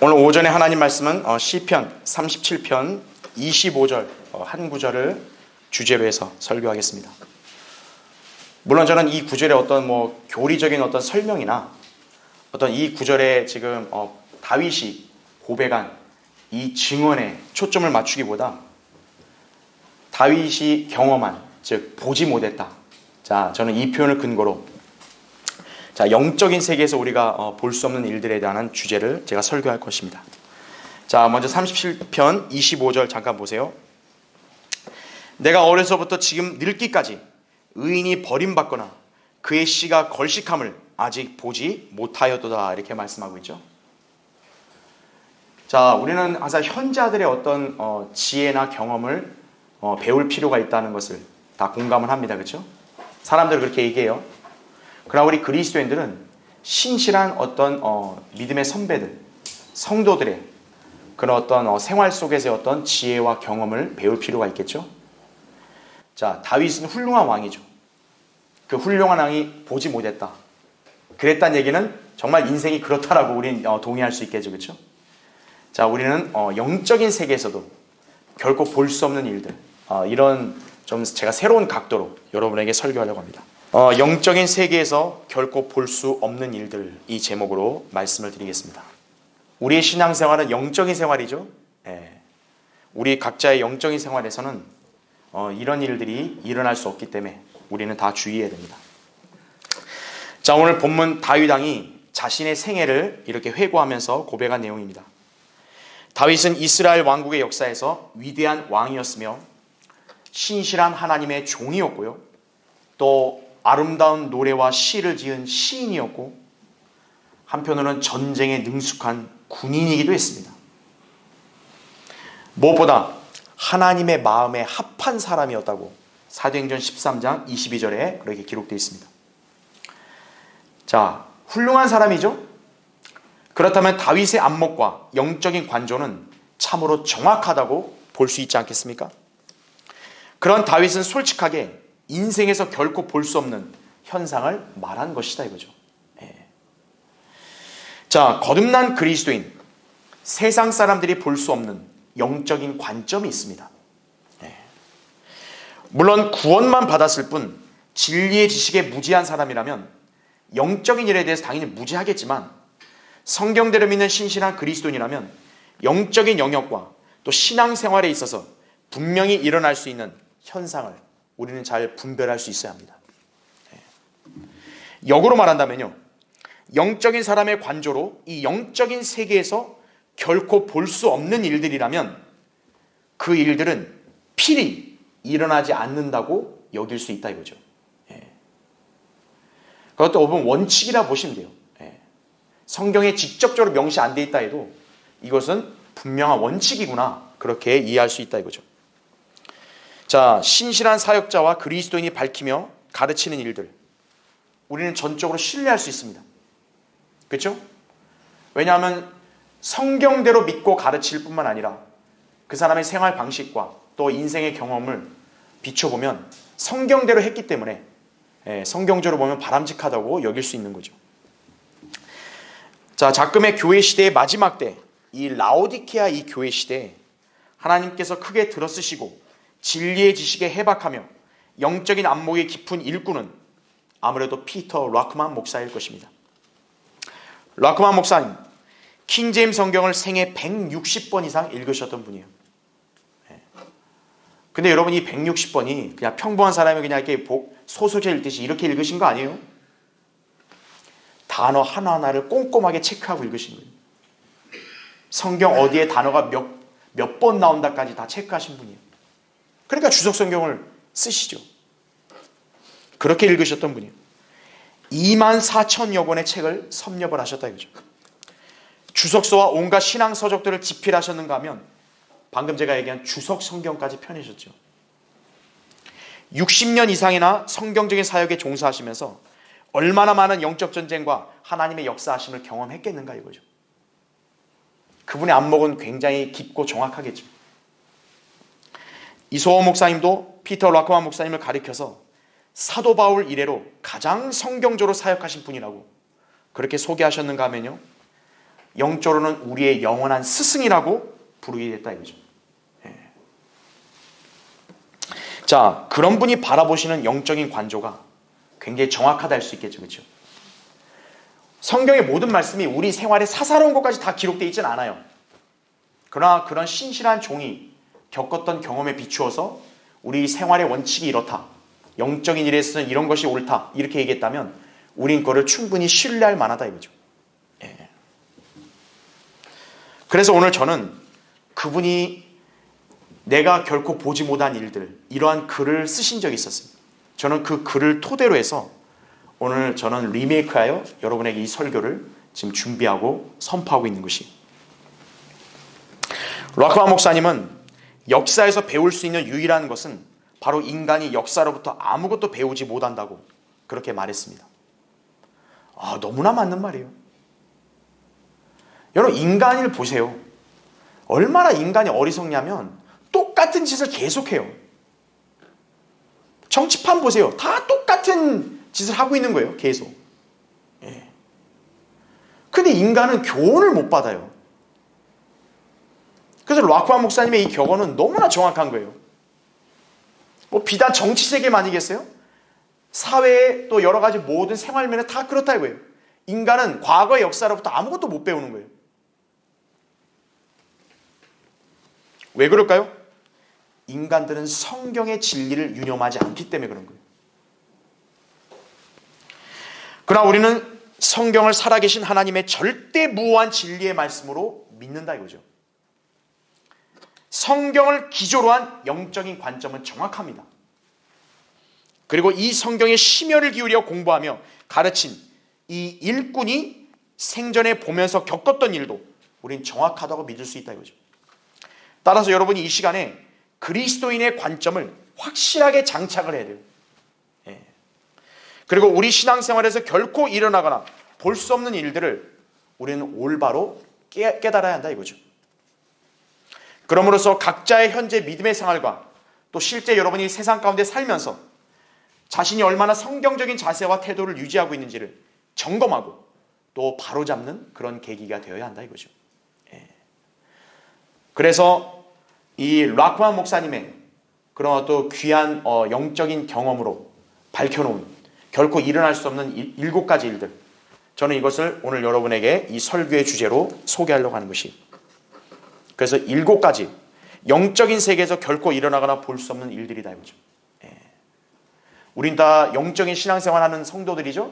오늘 오전에 하나님 말씀은 시편 37편 25절 한 구절을 주제로 해서 설교하겠습니다. 물론 저는 이 구절의 어떤 교리적인 어떤 설명이나 어떤 이 구절에 지금 다윗이 고백한 이 증언에 초점을 맞추기보다 다윗이 경험한, 즉 보지 못했다. 자, 저는 이 표현을 근거로 영적인 세계에서 우리가 볼 수 없는 일들에 대한 주제를 제가 설교할 것입니다. 자, 먼저 37편 25절 잠깐 보세요. 내가 어려서부터 지금 늙기까지 의인이 버림받거나 그의 씨가 걸식함을 아직 보지 못하였도다, 이렇게 말씀하고 있죠. 자, 우리는 항상 현자들의 어떤 지혜나 경험을 배울 필요가 있다는 것을 다 공감을 합니다. 그렇죠? 사람들 그렇게 얘기해요. 그러나 우리 그리스도인들은 신실한 어떤 믿음의 선배들, 성도들의 그런 어떤 생활 속에서의 어떤 지혜와 경험을 배울 필요가 있겠죠. 자, 다윗은 훌륭한 왕이죠. 그 훌륭한 왕이 보지 못했다. 그랬다는 얘기는 정말 인생이 그렇다라고 우리는 동의할 수 있겠죠. 그렇죠? 자, 우리는 영적인 세계에서도 결코 볼 수 없는 일들, 이런 좀 제가 새로운 각도로 여러분에게 설교하려고 합니다. 영적인 세계에서 결코 볼 수 없는 일들, 이 제목으로 말씀을 드리겠습니다. 우리의 신앙생활은 영적인 생활이죠. 우리 각자의 영적인 생활에서는 이런 일들이 일어날 수 없기 때문에 우리는 다 주의해야 됩니다. 자, 오늘 본문 다윗 왕이 자신의 생애를 이렇게 회고하면서 고백한 내용입니다. 다윗은 이스라엘 왕국의 역사에서 위대한 왕이었으며 신실한 하나님의 종이었고요, 또 아름다운 노래와 시를 지은 시인이었고, 한편으로는 전쟁에 능숙한 군인이기도 했습니다. 무엇보다 하나님의 마음에 합한 사람이었다고 사도행전 13장 22절에 그렇게 기록되어 있습니다. 자, 훌륭한 사람이죠. 그렇다면 다윗의 안목과 영적인 관조는 참으로 정확하다고 볼 수 있지 않겠습니까? 그런 다윗은 솔직하게 인생에서 결코 볼 수 없는 현상을 말한 것이다, 이거죠. 자, 거듭난 그리스도인, 세상 사람들이 볼 수 없는 영적인 관점이 있습니다. 물론 구원만 받았을 뿐 진리의 지식에 무지한 사람이라면 영적인 일에 대해서 당연히 무지하겠지만, 성경대로 믿는 신실한 그리스도인이라면 영적인 영역과 또 신앙생활에 있어서 분명히 일어날 수 있는 현상을 우리는 잘 분별할 수 있어야 합니다. 역으로 말한다면요, 영적인 사람의 관조로 이 영적인 세계에서 결코 볼 수 없는 일들이라면 그 일들은 필히 일어나지 않는다고 여길 수 있다, 이거죠. 그것도 어떤 원칙이라 보시면 돼요. 성경에 직접적으로 명시 안 돼 있다 해도 이것은 분명한 원칙이구나, 그렇게 이해할 수 있다, 이거죠. 자, 신실한 사역자와 그리스도인이 밝히며 가르치는 일들, 우리는 전적으로 신뢰할 수 있습니다. 그렇죠? 왜냐하면 성경대로 믿고 가르칠 뿐만 아니라 그 사람의 생활 방식과 또 인생의 경험을 비춰보면 성경대로 했기 때문에 성경적으로 보면 바람직하다고 여길 수 있는 거죠. 자, 자금의 교회 시대의 마지막 때, 이 라오디케아 이 교회 시대에 하나님께서 크게 들어쓰시고 진리의 지식에 해박하며 영적인 안목이 깊은 일꾼은 아무래도 피터 락만 목사일 것입니다. 락만 목사님, 킹제임스 성경을 생애 160번 이상 읽으셨던 분이에요. 근데 여러분, 이 160번이 그냥 평범한 사람이 그냥 이렇게 소설책 읽듯이 이렇게 읽으신 거 아니에요? 단어 하나하나를 꼼꼼하게 체크하고 읽으신 거예요. 성경 어디에 단어가 몇 번 나온다까지 다 체크하신 분이에요. 그러니까 주석 성경을 쓰시죠. 그렇게 읽으셨던 분이에요. 24,000여 권의 책을 섭렵을 하셨다, 이거죠. 주석서와 온갖 신앙 서적들을 집필하셨는가 하면 방금 제가 얘기한 주석 성경까지 펴내셨죠. 60년 이상이나 성경적인 사역에 종사하시면서 얼마나 많은 영적 전쟁과 하나님의 역사하심을 경험했겠는가, 이거죠. 그분의 안목은 굉장히 깊고 정확하겠죠. 이소호 목사님도 피터 락만 목사님을 가리켜서 사도 바울 이래로 가장 성경적으로 사역하신 분이라고 그렇게 소개하셨는가 하면요, 영적으로는 우리의 영원한 스승이라고 부르게 됐다 이거죠. 자, 그런 분이 바라보시는 영적인 관조가 굉장히 정확하다 할 수 있겠죠. 그렇죠? 성경의 모든 말씀이 우리 생활에 사사로운 것까지 다 기록되어 있지는 않아요. 그러나 그런 신실한 종이 겪었던 경험에 비추어서 우리 생활의 원칙이 이렇다, 영적인 일에 있어서는 이런 것이 옳다, 이렇게 얘기했다면 우린 그거를 충분히 신뢰할 만하다 이거죠. 그래서 오늘 저는 그분이 내가 결코 보지 못한 일들, 이러한 글을 쓰신 적이 있었습니다. 저는 그 글을 토대로 해서 오늘 저는 리메이크하여 여러분에게 이 설교를 지금 준비하고 선포하고 있는 것이, 락커만 목사님은 역사에서 배울 수 있는 유일한 것은 바로 인간이 역사로부터 아무것도 배우지 못한다고 그렇게 말했습니다. 너무나 맞는 말이에요. 여러분, 인간을 보세요. 얼마나 인간이 어리석냐면 똑같은 짓을 계속해요. 정치판 보세요. 다 똑같은 짓을 하고 있는 거예요. 계속. 근데 인간은 교훈을 못 받아요. 그래서 락커만 목사님의 이 격언은 너무나 정확한 거예요. 비단 정치 세계만이겠어요? 사회의 또 여러 가지 모든 생활면에 다 그렇다 이거예요. 인간은 과거의 역사로부터 아무것도 못 배우는 거예요. 왜 그럴까요? 인간들은 성경의 진리를 유념하지 않기 때문에 그런 거예요. 그러나 우리는 성경을 살아계신 하나님의 절대 무오한 진리의 말씀으로 믿는다 이거죠. 성경을 기조로 한 영적인 관점은 정확합니다. 그리고 이 성경에 심혈을 기울여 공부하며 가르친 이 일꾼이 생전에 보면서 겪었던 일도 우린 정확하다고 믿을 수 있다 이거죠. 따라서 여러분이 이 시간에 그리스도인의 관점을 확실하게 장착을 해야 돼요. 그리고 우리 신앙생활에서 결코 일어나거나 볼 수 없는 일들을 우리는 올바로 깨달아야 한다 이거죠. 그럼으로써 각자의 현재 믿음의 생활과 또 실제 여러분이 세상 가운데 살면서 자신이 얼마나 성경적인 자세와 태도를 유지하고 있는지를 점검하고 또 바로잡는 그런 계기가 되어야 한다 이거죠. 그래서 이 락커만 목사님의 그런 또 귀한 영적인 경험으로 밝혀놓은 결코 일어날 수 없는 7가지 일들, 저는 이것을 오늘 여러분에게 이 설교의 주제로 소개하려고 하는 것이, 그래서 7가지 영적인 세계에서 결코 일어나거나 볼 수 없는 일들이다 이거죠. 우린 다 영적인 신앙생활하는 성도들이죠.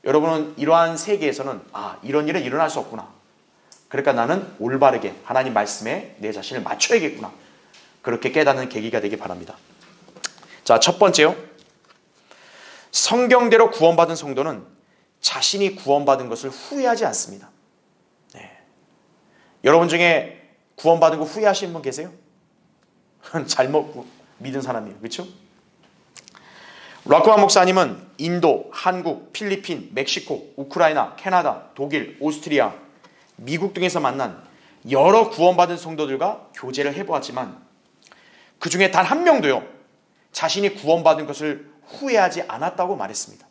여러분은 이러한 세계에서는 이런 일은 일어날 수 없구나, 그러니까 나는 올바르게 하나님 말씀에 내 자신을 맞춰야겠구나, 그렇게 깨닫는 계기가 되기 바랍니다. 자, 첫 번째요. 성경대로 구원받은 성도는 자신이 구원받은 것을 후회하지 않습니다. 여러분 중에 구원받은 거 후회하시는 분 계세요? 잘못 믿은 사람이에요. 그렇죠? 락커만 목사님은 인도, 한국, 필리핀, 멕시코, 우크라이나, 캐나다, 독일, 오스트리아, 미국 등에서 만난 여러 구원받은 성도들과 교제를 해보았지만 그 중에 단 한 명도요, 자신이 구원받은 것을 후회하지 않았다고 말했습니다.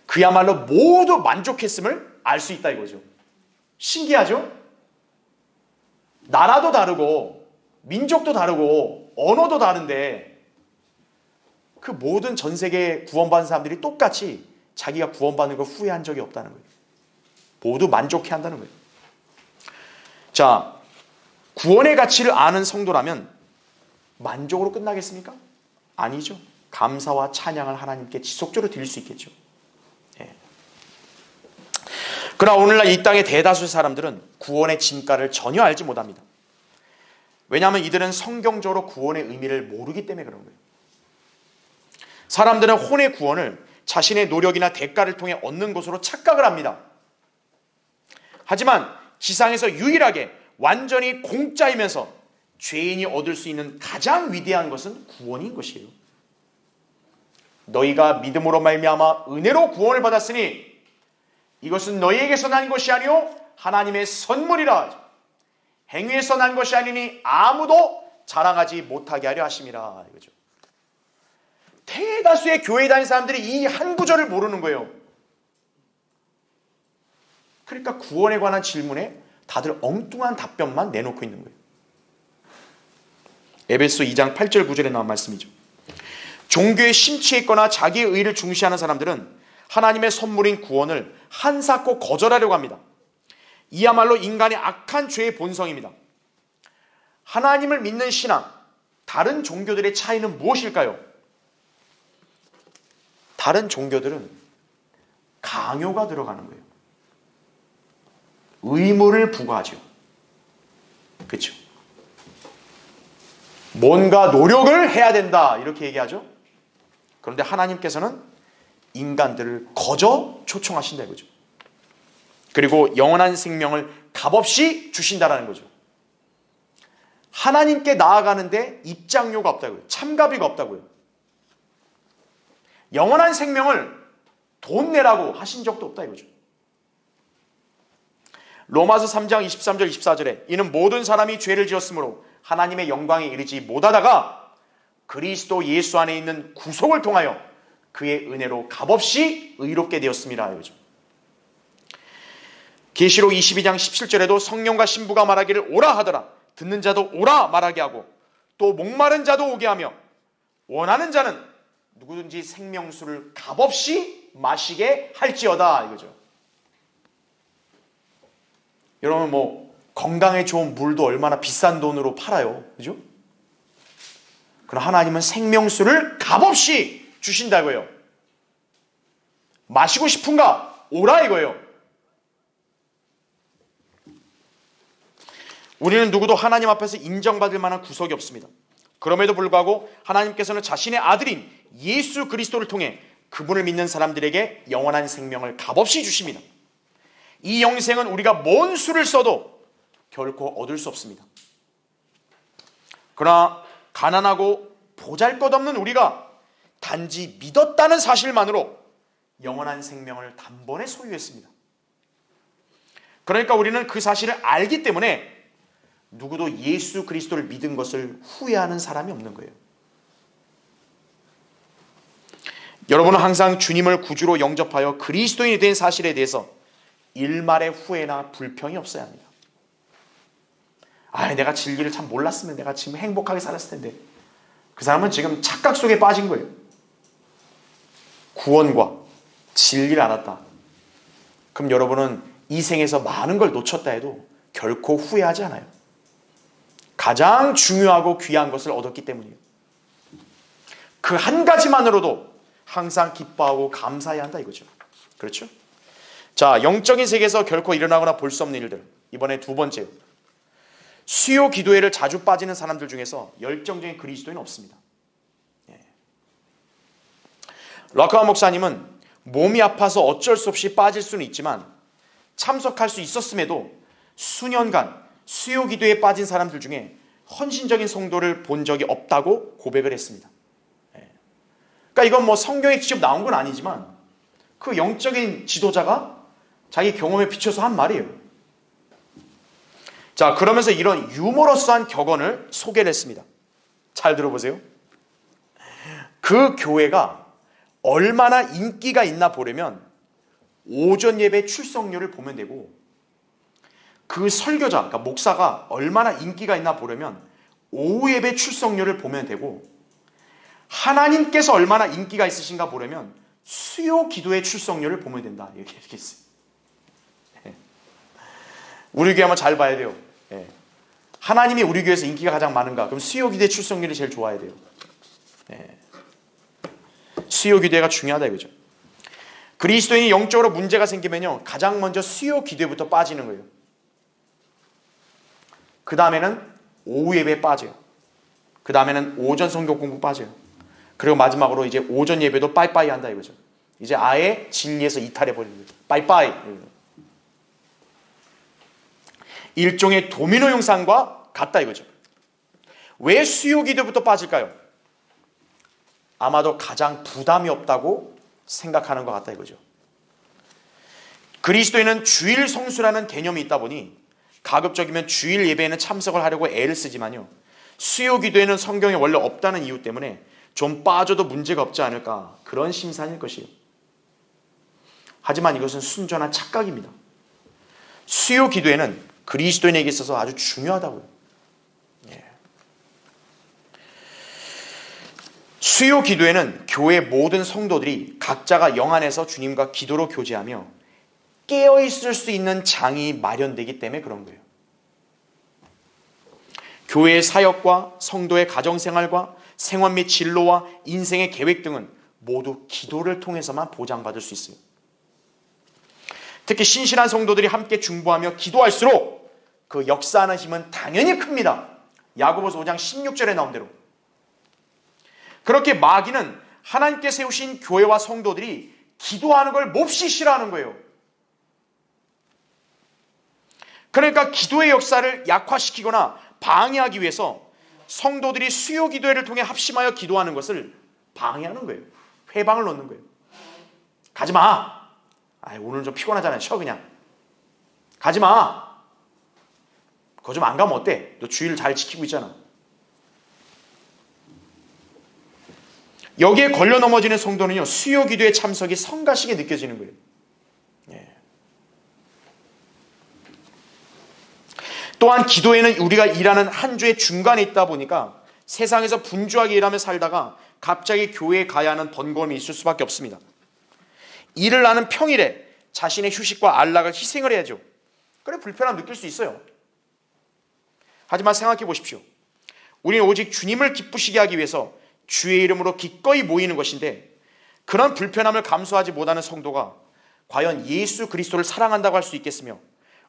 그야말로 모두 만족했음을 알 수 있다 이거죠. 신기하죠? 나라도 다르고 민족도 다르고 언어도 다른데 그 모든 전 세계 구원받은 사람들이 똑같이 자기가 구원받는 걸 후회한 적이 없다는 거예요. 모두 만족해 한다는 거예요. 자, 구원의 가치를 아는 성도라면 만족으로 끝나겠습니까? 아니죠. 감사와 찬양을 하나님께 지속적으로 드릴 수 있겠죠. 그러나 오늘날 이 땅의 대다수의 사람들은 구원의 진가를 전혀 알지 못합니다. 왜냐하면 이들은 성경적으로 구원의 의미를 모르기 때문에 그런 거예요. 사람들은 혼의 구원을 자신의 노력이나 대가를 통해 얻는 것으로 착각을 합니다. 하지만 지상에서 유일하게 완전히 공짜이면서 죄인이 얻을 수 있는 가장 위대한 것은 구원인 것이에요. 너희가 믿음으로 말미암아 은혜로 구원을 받았으니 이것은 너희에게서 난 것이 아니요 하나님의 선물이라. 행위에서 난 것이 아니니 아무도 자랑하지 못하게 하려 하심이라 이거죠. 대다수의 교회 다니는 사람들이 이 한 구절을 모르는 거예요. 그러니까 구원에 관한 질문에 다들 엉뚱한 답변만 내놓고 있는 거예요. 에베소 2장 8절 9절에 나온 말씀이죠. 종교에 심취해 있거나 자기의 의를 중시하는 사람들은 하나님의 선물인 구원을 한사코 거절하려고 합니다. 이야말로 인간의 악한 죄의 본성입니다. 하나님을 믿는 신앙, 다른 종교들의 차이는 무엇일까요? 다른 종교들은 강요가 들어가는 거예요. 의무를 부과하죠. 그렇죠? 뭔가 노력을 해야 된다 이렇게 얘기하죠. 그런데 하나님께서는 인간들을 거저 초청하신다 이거죠. 그리고 영원한 생명을 값없이 주신다라는 거죠. 하나님께 나아가는데 입장료가 없다고요. 참가비가 없다고요. 영원한 생명을 돈 내라고 하신 적도 없다 이거죠. 로마서 3장 23절 24절에 이는 모든 사람이 죄를 지었으므로 하나님의 영광에 이르지 못하다가 그리스도 예수 안에 있는 구속을 통하여 그의 은혜로 값없이 의롭게 되었습니다 이거죠. 계시록 22장 17절에도 성령과 신부가 말하기를 오라 하더라. 듣는 자도 오라 말하게 하고 또 목마른 자도 오게 하며 원하는 자는 누구든지 생명수를 값없이 마시게 할지어다 이거죠. 여러분 뭐 건강에 좋은 물도 얼마나 비싼 돈으로 팔아요. 그죠? 그럼 하나님은 생명수를 값없이 주신다고요. 마시고 싶은가? 오라 이거예요. 우리는 누구도 하나님 앞에서 인정받을 만한 구속이 없습니다. 그럼에도 불구하고 하나님께서는 자신의 아들인 예수 그리스도를 통해 그분을 믿는 사람들에게 영원한 생명을 값없이 주십니다. 이 영생은 우리가 뭔 수를 써도 결코 얻을 수 없습니다. 그러나 가난하고 보잘것없는 우리가 단지 믿었다는 사실만으로 영원한 생명을 단번에 소유했습니다. 그러니까 우리는 그 사실을 알기 때문에 누구도 예수 그리스도를 믿은 것을 후회하는 사람이 없는 거예요. 여러분은 항상 주님을 구주로 영접하여 그리스도인이 된 사실에 대해서 일말의 후회나 불평이 없어야 합니다. 내가 진리를 참 몰랐으면 내가 지금 행복하게 살았을 텐데. 그 사람은 지금 착각 속에 빠진 거예요. 구원과 진리를 알았다. 그럼 여러분은 이 생에서 많은 걸 놓쳤다 해도 결코 후회하지 않아요. 가장 중요하고 귀한 것을 얻었기 때문이에요. 그 한 가지만으로도 항상 기뻐하고 감사해야 한다 이거죠. 그렇죠? 자, 영적인 세계에서 결코 일어나거나 볼 수 없는 일들. 이번에 두 번째. 수요 기도회를 자주 빠지는 사람들 중에서 열정적인 그리스도인은 없습니다. 락커 목사님은 몸이 아파서 어쩔 수 없이 빠질 수는 있지만 참석할 수 있었음에도 수년간 수요 기도에 빠진 사람들 중에 헌신적인 성도를 본 적이 없다고 고백을 했습니다. 그러니까 이건 뭐 성경에 직접 나온 건 아니지만 그 영적인 지도자가 자기 경험에 비춰서 한 말이에요. 자, 그러면서 이런 유머러스한 격언을 소개를 했습니다. 잘 들어보세요. 그 교회가 얼마나 인기가 있나 보려면 오전 예배 출석률을 보면 되고, 그 설교자, 그러니까 목사가 얼마나 인기가 있나 보려면 오후 예배 출석률을 보면 되고, 하나님께서 얼마나 인기가 있으신가 보려면 수요 기도의 출석률을 보면 된다. 이렇게 했어요. 우리 교회 한번 잘 봐야 돼요. 하나님이 우리 교회에서 인기가 가장 많은가? 그럼 수요 기도의 출석률이 제일 좋아야 돼요. 수요 기도가 중요하다 이거죠. 그리스도인이 영적으로 문제가 생기면요, 가장 먼저 수요 기도부터 빠지는 거예요. 그 다음에는 오후 예배에 빠져요. 그 다음에는 오전 성경 공부 빠져요. 그리고 마지막으로 이제 오전 예배도 빠이빠이 한다 이거죠. 이제 아예 진리에서 이탈해 버리는 거예요. 빠이빠이. 일종의 도미노 형상과 같다 이거죠. 왜 수요 기도부터 빠질까요? 아마도 가장 부담이 없다고 생각하는 것 같다 이거죠. 그리스도인은 주일 성수라는 개념이 있다 보니 가급적이면 주일 예배에는 참석을 하려고 애를 쓰지만요, 수요 기도에는 성경에 원래 없다는 이유 때문에 좀 빠져도 문제가 없지 않을까, 그런 심산일 것이에요. 하지만 이것은 순전한 착각입니다. 수요 기도회는 그리스도인에게 있어서 아주 중요하다고요. 예. 수요 기도회는 교회 모든 성도들이 각자가 영 안에서 주님과 기도로 교제하며 깨어있을 수 있는 장이 마련되기 때문에 그런 거예요. 교회의 사역과 성도의 가정생활과 생활 및 진로와 인생의 계획 등은 모두 기도를 통해서만 보장받을 수 있어요. 특히 신실한 성도들이 함께 중보하며 기도할수록 그 역사하는 힘은 당연히 큽니다. 야고보서 5장 16절에 나온 대로. 그렇게 마귀는 하나님께 세우신 교회와 성도들이 기도하는 걸 몹시 싫어하는 거예요. 그러니까 기도의 역사를 약화시키거나 방해하기 위해서 성도들이 수요 기도회를 통해 합심하여 기도하는 것을 방해하는 거예요. 회방을 놓는 거예요. 가지마. 오늘 좀 피곤하잖아요. 쉬어 그냥. 가지마. 그거 좀 안 가면 어때? 너 주의를 잘 지키고 있잖아. 여기에 걸려 넘어지는 성도는요, 수요 기도의 참석이 성가시게 느껴지는 거예요. 예. 또한 기도에는 우리가 일하는 한 주의 중간에 있다 보니까 세상에서 분주하게 일하며 살다가 갑자기 교회에 가야 하는 번거로움이 있을 수밖에 없습니다. 일을 하는 평일에 자신의 휴식과 안락을 희생을 해야죠. 그래 불편함 느낄 수 있어요. 하지만 생각해 보십시오. 우리는 오직 주님을 기쁘시게 하기 위해서 주의 이름으로 기꺼이 모이는 것인데, 그런 불편함을 감수하지 못하는 성도가 과연 예수 그리스도를 사랑한다고 할 수 있겠으며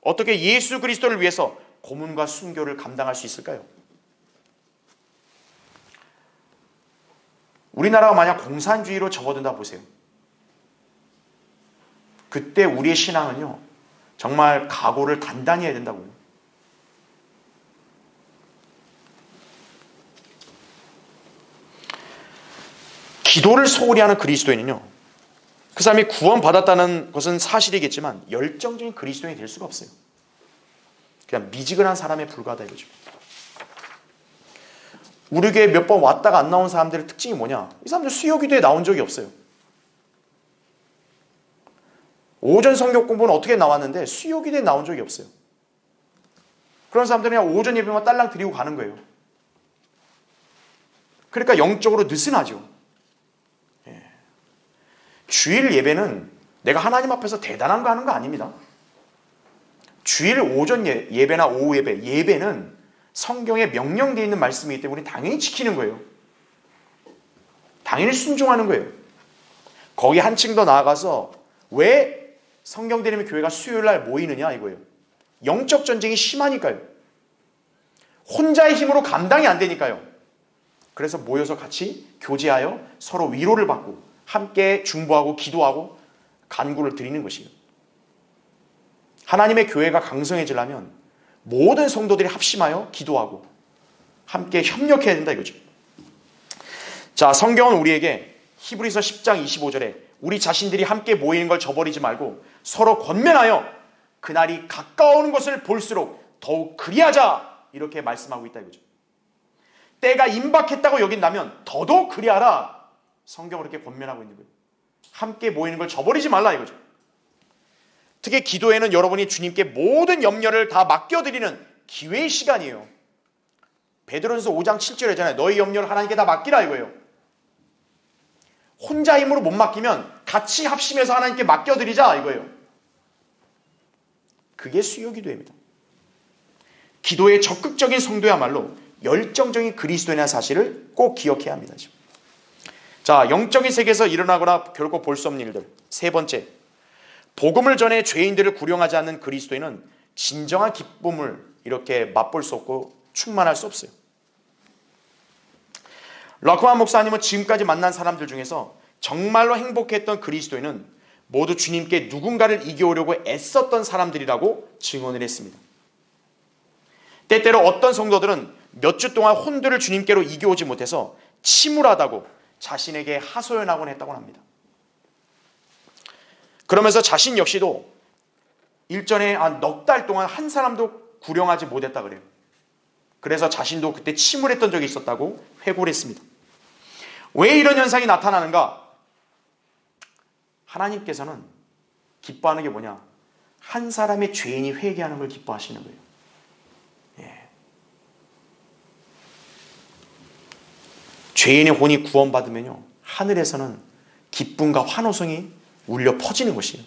어떻게 예수 그리스도를 위해서 고문과 순교를 감당할 수 있을까요? 우리나라가 만약 공산주의로 접어든다 보세요. 그때 우리의 신앙은요, 정말 각오를 단단히 해야 된다고요. 기도를 소홀히 하는 그리스도인은요, 그 사람이 구원받았다는 것은 사실이겠지만 열정적인 그리스도인이 될 수가 없어요. 그냥 미지근한 사람에 불과하다 이거죠. 우리 교회 몇 번 왔다가 안 나온 사람들의 특징이 뭐냐? 이 사람들 수요 기도에 나온 적이 없어요. 오전 성경 공부는 어떻게 나왔는데 수요 기도에 나온 적이 없어요. 그런 사람들은 그냥 오전 예배만 딸랑 드리고 가는 거예요. 그러니까 영적으로 느슨하죠. 예. 주일 예배는 내가 하나님 앞에서 대단한 거 하는 거 아닙니다. 주일 오전 예배나 오후 예배는 성경에 명령되어 있는 말씀이기 때문에 당연히 지키는 거예요. 당연히 순종하는 거예요. 거기 한층 더 나아가서 왜 성경대림의 교회가 수요일 날 모이느냐 이거예요. 영적 전쟁이 심하니까요. 혼자의 힘으로 감당이 안 되니까요. 그래서 모여서 같이 교제하여 서로 위로를 받고 함께 중보하고 기도하고 간구를 드리는 것이에요. 하나님의 교회가 강성해지려면 모든 성도들이 합심하여 기도하고 함께 협력해야 된다 이거죠. 자, 성경은 우리에게 히브리서 10장 25절에 우리 자신들이 함께 모이는 걸 저버리지 말고 서로 권면하여 그날이 가까워오는 것을 볼수록 더욱 그리하자 이렇게 말씀하고 있다 이거죠. 때가 임박했다고 여긴다면 더더욱 그리하라. 성경은 이렇게 권면하고 있는 거예요. 함께 모이는 걸 저버리지 말라 이거죠. 특히 기도에는 여러분이 주님께 모든 염려를 다 맡겨드리는 기회의 시간이에요. 베드로전서 5장 7절에잖아요. 너희 염려를 하나님께 다 맡기라 이거예요. 혼자 힘으로 못 맡기면 같이 합심해서 하나님께 맡겨드리자 이거예요. 그게 수요 기도입니다. 기도의 적극적인 성도야말로 열정적인 그리스도인이라는 사실을 꼭 기억해야 합니다. 자, 영적인 세계에서 일어나거나 결코 볼 수 없는 일들. 세 번째, 복음을 전해 죄인들을 구령하지 않는 그리스도인은 진정한 기쁨을 이렇게 맛볼 수 없고 충만할 수 없어요. 러크만 목사님은 지금까지 만난 사람들 중에서 정말로 행복했던 그리스도인은 모두 주님께 누군가를 이겨오려고 애썼던 사람들이라고 증언을 했습니다. 때때로 어떤 성도들은 몇 주 동안 혼들을 주님께로 이겨오지 못해서 침울하다고 자신에게 하소연하곤 했다고 합니다. 그러면서 자신 역시도 일전에 넉 달 동안 한 사람도 구령하지 못했다 그래요. 그래서 자신도 그때 침울했던 적이 있었다고 회고를 했습니다. 왜 이런 현상이 나타나는가? 하나님께서는 기뻐하는 게 뭐냐? 한 사람의 죄인이 회개하는 걸 기뻐하시는 거예요. 예. 죄인의 혼이 구원받으면요, 하늘에서는 기쁨과 환호성이 울려 퍼지는 것이에요.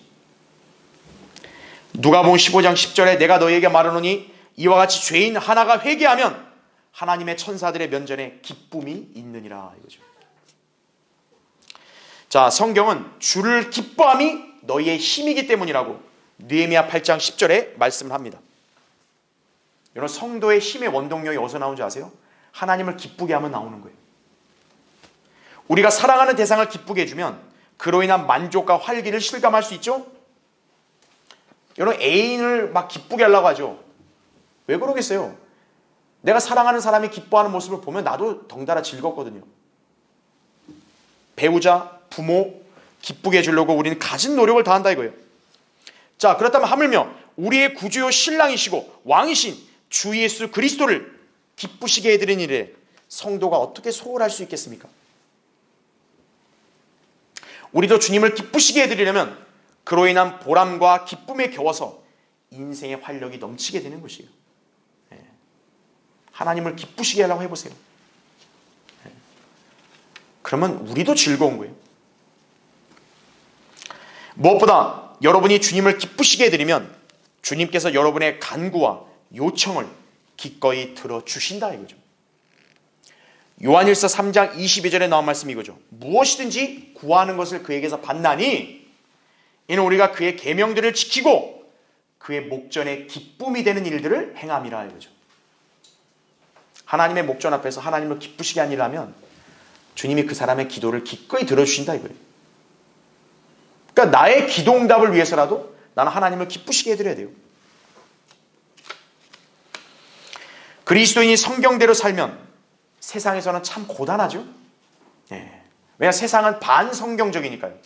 누가복음 15장 10절에 내가 너희에게 말하노니 이와 같이 죄인 하나가 회개하면 하나님의 천사들의 면전에 기쁨이 있느니라 이거죠. 자, 성경은 주를 기뻐함이 너희의 힘이기 때문이라고 느헤미야 8장 10절에 말씀을 합니다. 여러분, 성도의 힘의 원동력이 어디서 나오는지 아세요? 하나님을 기쁘게 하면 나오는 거예요. 우리가 사랑하는 대상을 기쁘게 해주면 그로 인한 만족과 활기를 실감할 수 있죠? 여러분, 애인을 막 기쁘게 하려고 하죠. 왜 그러겠어요? 내가 사랑하는 사람이 기뻐하는 모습을 보면 나도 덩달아 즐겁거든요. 배우자, 부모 기쁘게 해주려고 우리는 가진 노력을 다한다 이거예요. 자, 그렇다면 하물며 우리의 구주요 신랑이시고 왕이신 주 예수 그리스도를 기쁘시게 해드린 일에 성도가 어떻게 소홀할 수 있겠습니까? 우리도 주님을 기쁘시게 해드리려면 그로 인한 보람과 기쁨에 겨워서 인생의 활력이 넘치게 되는 것이에요. 하나님을 기쁘시게 하려고 해보세요. 그러면 우리도 즐거운 거예요. 무엇보다 여러분이 주님을 기쁘시게 해드리면 주님께서 여러분의 간구와 요청을 기꺼이 들어주신다 이거죠. 요한일서 3장 22절에 나온 말씀이 이거죠. 무엇이든지 구하는 것을 그에게서 받나니 이는 우리가 그의 계명들을 지키고 그의 목전에 기쁨이 되는 일들을 행함이라 이거죠. 하나님의 목전 앞에서 하나님을 기쁘시게 한 일을 하면 주님이 그 사람의 기도를 기꺼이 들어주신다 이거예요. 그러니까 나의 기도 응답을 위해서라도 나는 하나님을 기쁘시게 해드려야 돼요. 그리스도인이 성경대로 살면 세상에서는 참 고단하죠. 왜냐하면 세상은 반성경적이니까요.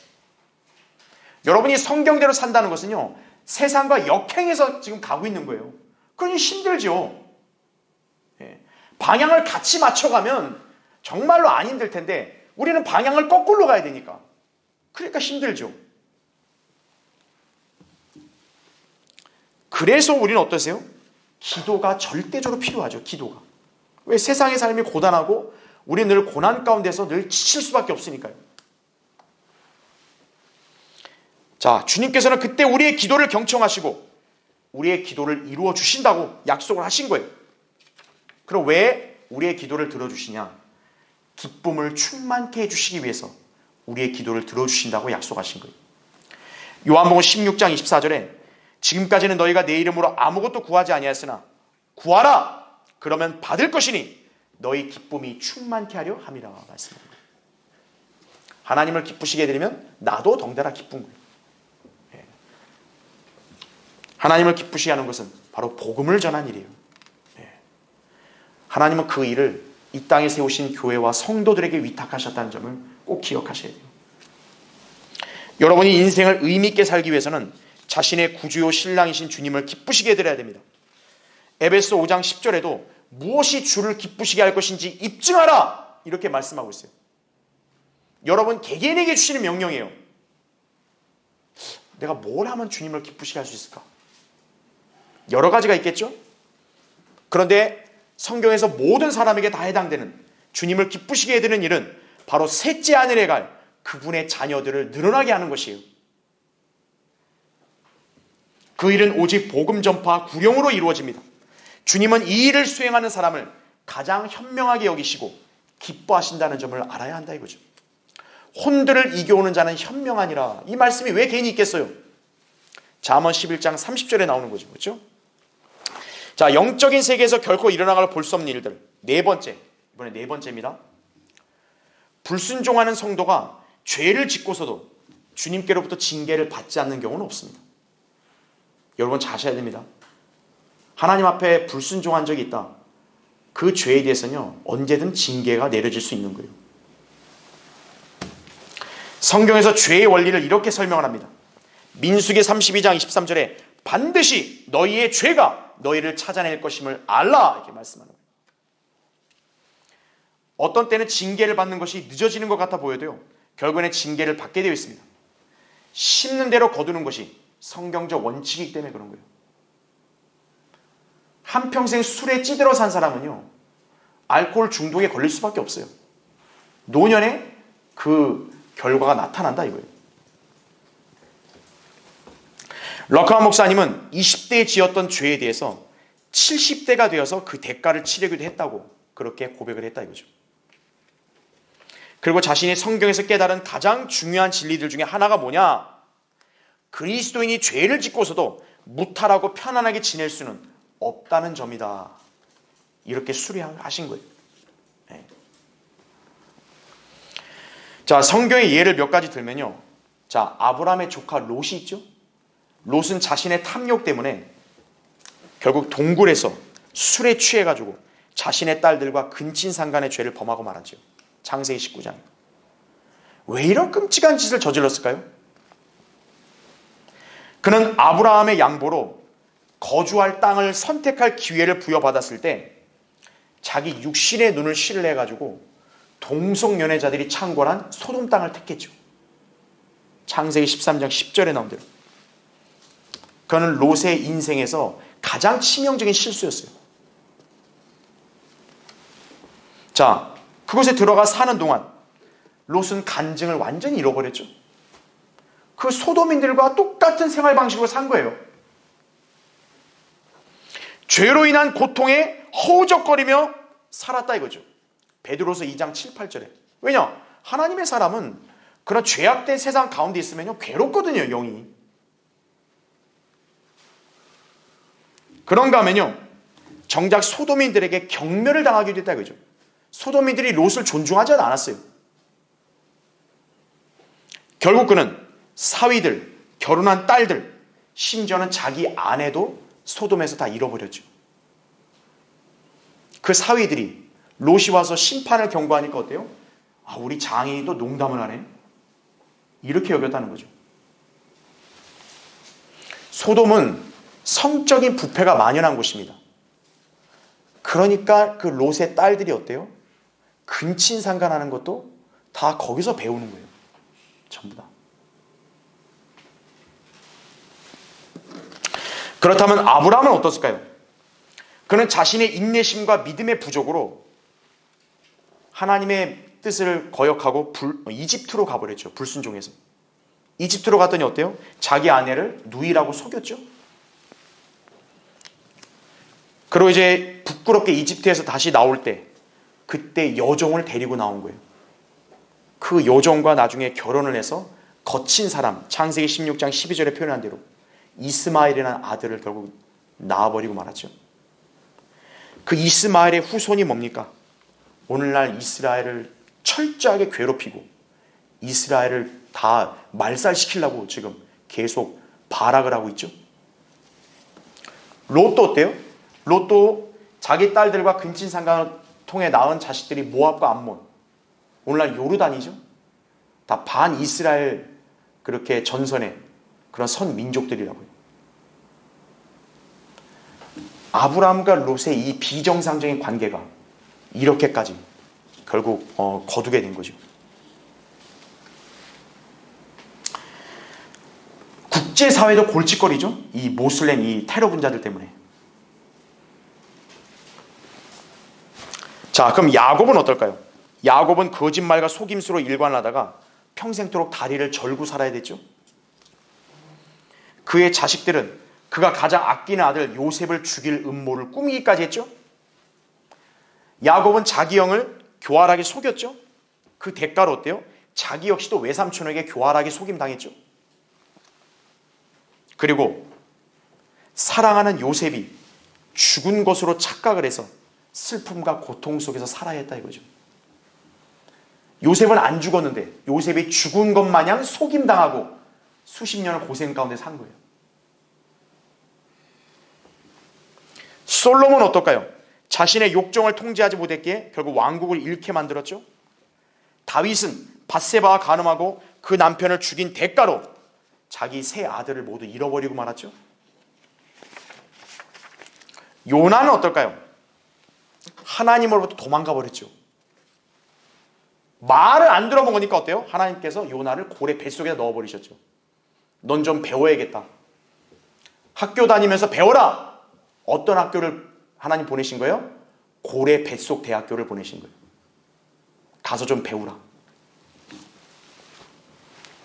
여러분이 성경대로 산다는 것은요, 세상과 역행해서 지금 가고 있는 거예요. 그러니 힘들죠. 방향을 같이 맞춰가면 정말로 안 힘들 텐데 우리는 방향을 거꾸로 가야 되니까. 그러니까 힘들죠. 그래서 우리는 어떠세요? 기도가 절대적으로 필요하죠. 기도가. 왜? 세상의 삶이 고단하고 우리는 늘 고난 가운데서 늘 지칠 수밖에 없으니까요. 자, 주님께서는 그때 우리의 기도를 경청하시고 우리의 기도를 이루어 주신다고 약속을 하신 거예요. 그럼 왜 우리의 기도를 들어주시냐? 기쁨을 충만케 해주시기 위해서 우리의 기도를 들어주신다고 약속하신 거예요. 요한복음 16장 24절에 지금까지는 너희가 내 이름으로 아무것도 구하지 아니하였으나 구하라! 그러면 받을 것이니 너희 기쁨이 충만케 하려 함이라 말씀합니다. 하나님을 기쁘시게 해드리면 나도 덩달아 기쁜 거예요. 하나님을 기쁘시게 하는 것은 바로 복음을 전한 일이에요. 하나님은 그 일을 이 땅에 세우신 교회와 성도들에게 위탁하셨다는 점을 꼭 기억하셔야 돼요. 여러분이 인생을 의미 있게 살기 위해서는 자신의 구주요 신랑이신 주님을 기쁘시게 해드려야 됩니다. 에베소 5장 10절에도 무엇이 주를 기쁘시게 할 것인지 입증하라! 이렇게 말씀하고 있어요. 여러분 개개인에게 주시는 명령이에요. 내가 뭘 하면 주님을 기쁘시게 할 수 있을까? 여러 가지가 있겠죠? 그런데 성경에서 모든 사람에게 다 해당되는 주님을 기쁘시게 해드리는 일은 바로 셋째 하늘에 갈 그분의 자녀들을 늘어나게 하는 것이에요. 그 일은 오직 복음 전파 구령으로 이루어집니다. 주님은 이 일을 수행하는 사람을 가장 현명하게 여기시고 기뻐하신다는 점을 알아야 한다 이거죠. 혼들을 이겨오는 자는 현명하니라. 이 말씀이 왜 괜히 있겠어요? 잠언 11장 30절에 나오는 거죠. 그렇죠? 자, 영적인 세계에서 결코 일어나갈 볼 수 없는 일들. 네 번째, 이번에 네 번째입니다. 불순종하는 성도가 죄를 짓고서도 주님께로부터 징계를 받지 않는 경우는 없습니다. 여러분 잘 아셔야 됩니다. 하나님 앞에 불순종한 적이 있다. 그 죄에 대해서는요, 언제든 징계가 내려질 수 있는 거예요. 성경에서 죄의 원리를 이렇게 설명을 합니다. 민수기 32장 23절에 반드시 너희의 죄가 너희를 찾아낼 것임을 알라 이렇게 말씀하는 거예요. 어떤 때는 징계를 받는 것이 늦어지는 것 같아 보여도요, 결국에는 징계를 받게 되어 있습니다. 심는 대로 거두는 것이 성경적 원칙이기 때문에 그런 거예요. 한평생 술에 찌들어 산 사람은요, 알코올 중독에 걸릴 수밖에 없어요. 노년에 그 결과가 나타난다 이거예요. 러카만 목사님은 20대에 지었던 죄에 대해서 70대가 되어서 그 대가를 치르기도 했다고 그렇게 고백을 했다 이거죠. 그리고 자신이 성경에서 깨달은 가장 중요한 진리들 중에 하나가 뭐냐? 그리스도인이 죄를 짓고서도 무탈하고 편안하게 지낼 수는 없다는 점이다. 이렇게 수리하신 거예요. 네. 자, 성경의 예를 몇 가지 들면요. 자, 아브라함의 조카 롯이 있죠? 롯은 자신의 탐욕 때문에 결국 동굴에서 술에 취해가지고 자신의 딸들과 근친상간의 죄를 범하고 말았죠. 창세기 19장. 왜 이런 끔찍한 짓을 저질렀을까요? 그는 아브라함의 양보로 거주할 땅을 선택할 기회를 부여받았을 때 자기 육신의 눈을 신뢰해가지고 동성연애자들이 창궐한 소돔 땅을 택했죠. 창세기 13장 10절에 나온 대로. 그는 롯의 인생에서 가장 치명적인 실수였어요. 자, 그곳에 들어가 사는 동안 롯은 간증을 완전히 잃어버렸죠. 그 소돔인들과 똑같은 생활 방식으로 산 거예요. 죄로 인한 고통에 허우적거리며 살았다 이거죠. 베드로서 2장 7, 8절에. 왜냐? 하나님의 사람은 그런 죄악된 세상 가운데 있으면요 괴롭거든요, 영이. 그런가 하면요, 정작 소돔인들에게 경멸을 당하기도 했다 이거죠. 소돔인들이 롯을 존중하지 않았어요. 결국 그는 사위들, 결혼한 딸들, 심지어는 자기 아내도 소돔에서 다 잃어버렸죠. 그 사위들이 롯이 와서 심판을 경고하니까 어때요? 아, 우리 장인이 또 농담을 하네. 이렇게 여겼다는 거죠. 소돔은 성적인 부패가 만연한 곳입니다. 그러니까 그 롯의 딸들이 어때요? 근친상간하는 것도 다 거기서 배우는 거예요. 전부 다. 그렇다면 아브라함은 어떻을까요? 그는 자신의 인내심과 믿음의 부족으로 하나님의 뜻을 거역하고 이집트로 가버렸죠. 불순종해서. 이집트로 갔더니 어때요? 자기 아내를 누이라고 속였죠. 그리고 이제 부끄럽게 이집트에서 다시 나올 때 그때 여종을 데리고 나온 거예요. 그 여종과 나중에 결혼을 해서 거친 사람, 창세기 16장 12절에 표현한 대로 이스마엘이라는 아들을 결국 낳아버리고 말았죠. 그 이스마엘의 후손이 뭡니까? 오늘날 이스라엘을 철저하게 괴롭히고 이스라엘을 다 말살시키려고 지금 계속 발악을 하고 있죠. 롯도 어때요? 롯도 자기 딸들과 근친상간을 통해 낳은 자식들이 모압과 암몬, 오늘날 요르단이죠. 다 반이스라엘 그렇게 전선의 그런 선민족들이라고요. 아브라함과 롯의 이 비정상적인 관계가 이렇게까지 결국 거두게 된 거죠. 국제사회도 골칫거리죠. 이 모슬렘, 이 테러 분자들 때문에. 자, 그럼 야곱은 어떨까요? 야곱은 거짓말과 속임수로 일관을 하다가 평생토록 다리를 절고 살아야 됐죠. 그의 자식들은 그가 가장 아끼는 아들 요셉을 죽일 음모를 꾸미기까지 했죠. 야곱은 자기 형을 교활하게 속였죠. 그 대가로 어때요? 자기 역시도 외삼촌에게 교활하게 속임당했죠. 그리고 사랑하는 요셉이 죽은 것으로 착각을 해서 슬픔과 고통 속에서 살아야 했다 이거죠. 요셉은 안 죽었는데 요셉이 죽은 것 마냥 속임당하고 수십 년을 고생 가운데 산 거예요. 솔로몬은 어떨까요? 자신의 욕정을 통제하지 못했기에 결국 왕국을 잃게 만들었죠. 다윗은 밧세바와 간음하고 그 남편을 죽인 대가로 자기 세 아들을 모두 잃어버리고 말았죠. 요나는 어떨까요? 하나님으로부터 도망가 버렸죠. 말을 안 들어먹으니까 어때요? 하나님께서 요나를 고래 뱃속에 넣어버리셨죠. 넌 좀 배워야겠다. 학교 다니면서 배워라. 어떤 학교를 하나님 보내신 거예요? 고래 뱃속 대학교를 보내신 거예요. 가서 좀 배우라.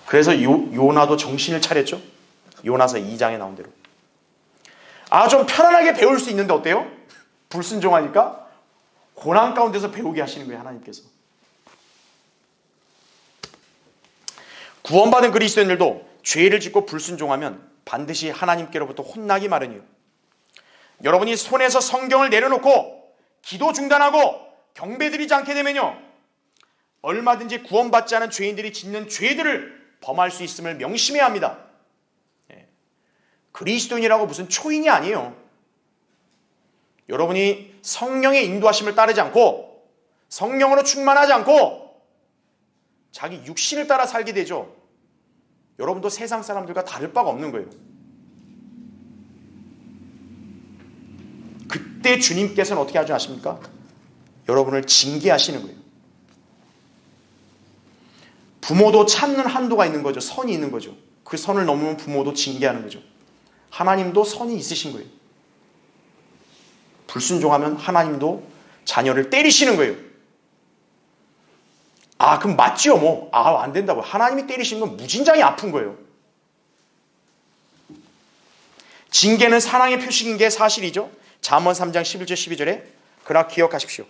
그래서 요나도 정신을 차렸죠. 요나서 2장에 나온 대로. 좀 편안하게 배울 수 있는데 어때요? 불순종하니까 고난 가운데서 배우게 하시는 거예요, 하나님께서. 구원받은 그리스도인들도 죄를 짓고 불순종하면 반드시 하나님께로부터 혼나기 마련이에요. 여러분이 손에서 성경을 내려놓고 기도 중단하고 경배드리지 않게 되면요, 얼마든지 구원받지 않은 죄인들이 짓는 죄들을 범할 수 있음을 명심해야 합니다. 그리스도인이라고 무슨 초인이 아니에요. 여러분이 성령의 인도하심을 따르지 않고 성령으로 충만하지 않고 자기 육신을 따라 살게 되죠. 여러분도 세상 사람들과 다를 바가 없는 거예요. 그때 주님께서는 어떻게 하지 아십니까? 여러분을 징계하시는 거예요. 부모도 참는 한도가 있는 거죠. 선이 있는 거죠. 그 선을 넘으면 부모도 징계하는 거죠. 하나님도 선이 있으신 거예요. 불순종하면 하나님도 자녀를 때리시는 거예요. 그럼 맞지요 뭐. 안 된다고. 하나님이 때리시는 건 무진장이 아픈 거예요. 징계는 사랑의 표식인 게 사실이죠. 잠언 3장 11절 12절에 그러나 기억하십시오.